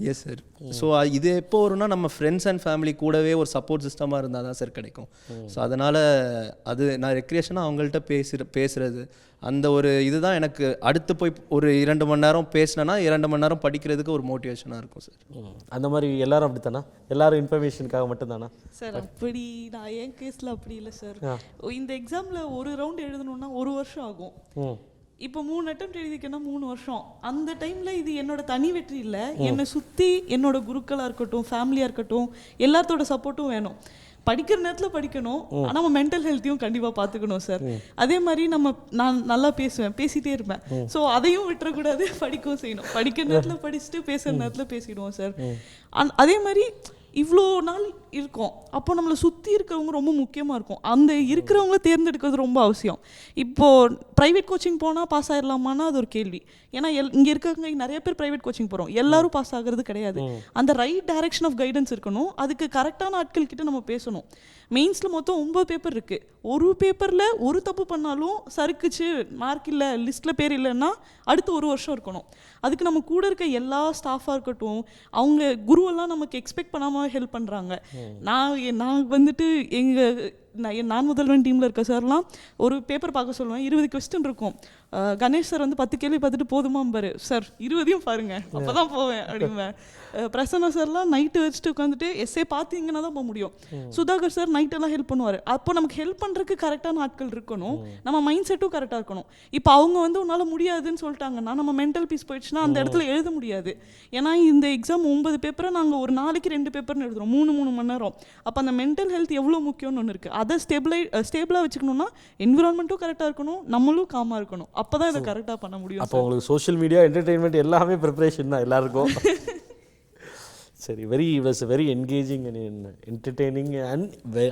Yes sir. ஸோ இது எப்போ வரும்னா, நம்ம ஃப்ரெண்ட்ஸ் அண்ட் ஃபேமிலி கூடவே ஒரு சப்போர்ட் சிஸ்டமாக இருந்தால் தான் சார் கிடைக்கும். ஸோ அதனால் அது நான் ரெக்ரியேஷனாக அவங்கள்ட்ட பேசுகிறது அந்த ஒரு இதுதான் எனக்கு. அடுத்து போய் ஒரு 2 மணி நேரம் பேசினேன்னா 2 மணி நேரம் படிக்கிறதுக்கு ஒரு மோட்டிவேஷனாக இருக்கும் சார். அந்த மாதிரி எல்லாரும் அப்படி தானே? எல்லாரும் இன்ஃபர்மேஷனுக்காக மட்டும்தானா சார்? அப்படி நான் என் கேஸில் அப்படி இல்லை சார். இந்த எக்ஸாமில் ஒரு ரவுண்ட் எழுதணுன்னா 1 வருஷம் ஆகும். இப்போ 3 அட்டெம்ப்ட் எழுதிக்கன்னா 3 வருஷம். அந்த டைமில் இது என்னோட தனி வெற்றி இல்லை. என்னை சுற்றி என்னோட குருக்களாக இருக்கட்டும், ஃபேமிலியாக இருக்கட்டும், எல்லாத்தோட சப்போர்ட்டும் வேணும். படிக்கிற நேரத்தில் படிக்கணும், ஆனால் நம்ம மென்டல் ஹெல்த்தையும் கண்டிப்பாக பார்த்துக்கணும் சார். அதே மாதிரி நான் நல்லா பேசிகிட்டே இருப்பேன். ஸோ அதையும் விட்டுறக்கூடாது, படிக்கவும் செய்யணும். படிக்கிற நேரத்தில் படிச்சுட்டு பேசுகிற நேரத்தில் பேசிடுவோம் சார். அதே மாதிரி இவ்வளோ நாள் இருக்கோம். அப்போ நம்மளை சுற்றி இருக்கிறவங்க ரொம்ப முக்கியமாக இருக்கும். அந்த இருக்கிறவங்கள தேர்ந்தெடுக்கிறது ரொம்ப அவசியம். இப்போது ப்ரைவேட் கோச்சிங் போனால் பாஸ் ஆகிடலாமான்னா அது ஒரு கேள்வி. ஏன்னா இங்கே இருக்கிறவங்க நிறைய பேர் ப்ரைவேட் கோச்சிங் போகிறோம், எல்லாரும் பாஸ் ஆகிறது கிடையாது. அந்த ரைட் டைரக்ஷன் ஆஃப் கைடன்ஸ் இருக்கணும். அதுக்கு கரெக்டான ஆட்கள் கிட்ட நம்ம பேசணும். மெயின்ஸில் மொத்தம் 9 பேப்பர் இருக்குது. ஒரு பேப்பரில் ஒரு தப்பு பண்ணாலும் சறுக்குச்சு, மார்க் இல்லை, லிஸ்ட்டில் பேர் இல்லைன்னா அடுத்து 1 வருஷம் இருக்கணும். அதுக்கு நம்ம கூட இருக்க எல்லா ஸ்டாஃபாக இருக்கட்டும், அவங்க குருவெல்லாம் நமக்கு எக்ஸ்பெக்ட் பண்ணாமல் ஹெல்ப் பண்ணுறாங்க. நான் வந்துட்டு நான் முதல்வன் டீமில் இருக்க சார்லாம் ஒரு பேப்பர் பார்க்க சொல்லுவேன், 20 கொஸ்டின் இருக்கும். கணேஷ் சார் வந்து 10 கேள்வி பார்த்துட்டு போதுமாம்பாரு, சார் 20 பாருங்க அப்போ தான் போவேன் அப்படிம்பேன். பிரசன்னா சார்லாம் நைட்டு வச்சுட்டு உட்காந்துட்டு எஸ்ஏ பார்த்தீங்கன்னா தான் போக முடியும். சுதாகர் சார் நைட்டெல்லாம் ஹெல்ப் பண்ணுவார். அப்போ நமக்கு ஹெல்ப் பண்ணுறதுக்கு கரெக்டான ஆட்கள் இருக்கணும், நம்ம மைண்ட் செட்டும் கரெக்டாக இருக்கணும். இப்போ அவங்க வந்து உன்னால் முடியாதுன்னு சொல்லிட்டாங்கன்னா நம்ம மென்டல் பீஸ் போயிடுச்சுன்னா அந்த இடத்துல எழுத முடியாது. ஏன்னா இந்த எக்ஸாம் 9 பேப்பரை நாங்கள் ஒரு நாளைக்கு 2 பேப்பர்னு எழுதுகிறோம், 3 மணி நேரம். அப்போ அந்த மென்டல் ஹெல்த் எவ்வளோ முக்கியம்னு ஒன்று இருக்குது. அதை ஸ்டேபிளாக வச்சுக்கணும்னா என்விரான்மெண்ட்டும் கரெக்டாக இருக்கணும், நம்மளும் காமாக இருக்கணும். அப்போ தான் இதை கரெக்டாக பண்ண முடியும். அப்போ உங்களுக்கு சோஷியல் மீடியா, என்டர்டெயின்மெண்ட் எல்லாமே ப்ரிப்பரேஷன் தான் எல்லாருக்கும். சரி, it was a very engaging and entertaining and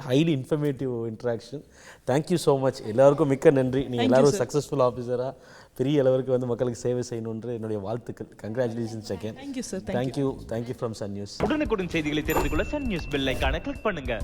highly informative interaction. Thank you so much. எல்லாருக்கும் மிக்க நன்றி. நீங்கள் எல்லாரும் சக்ஸஸ்ஃபுல் ஆஃபீஸராக பெரிய அளவிற்கு வந்து மக்களுக்கு சேவை செய்யணுன்ற என்னுடைய வாழ்த்துக்கள். Congratulations again. Thank you sir. Thank you from Sun News. உடனுக்குடன் செய்திகளை தெரிந்து கொள்ள சன் நியூஸ் பெல் ஐகானை கிளிக் பண்ணுங்க.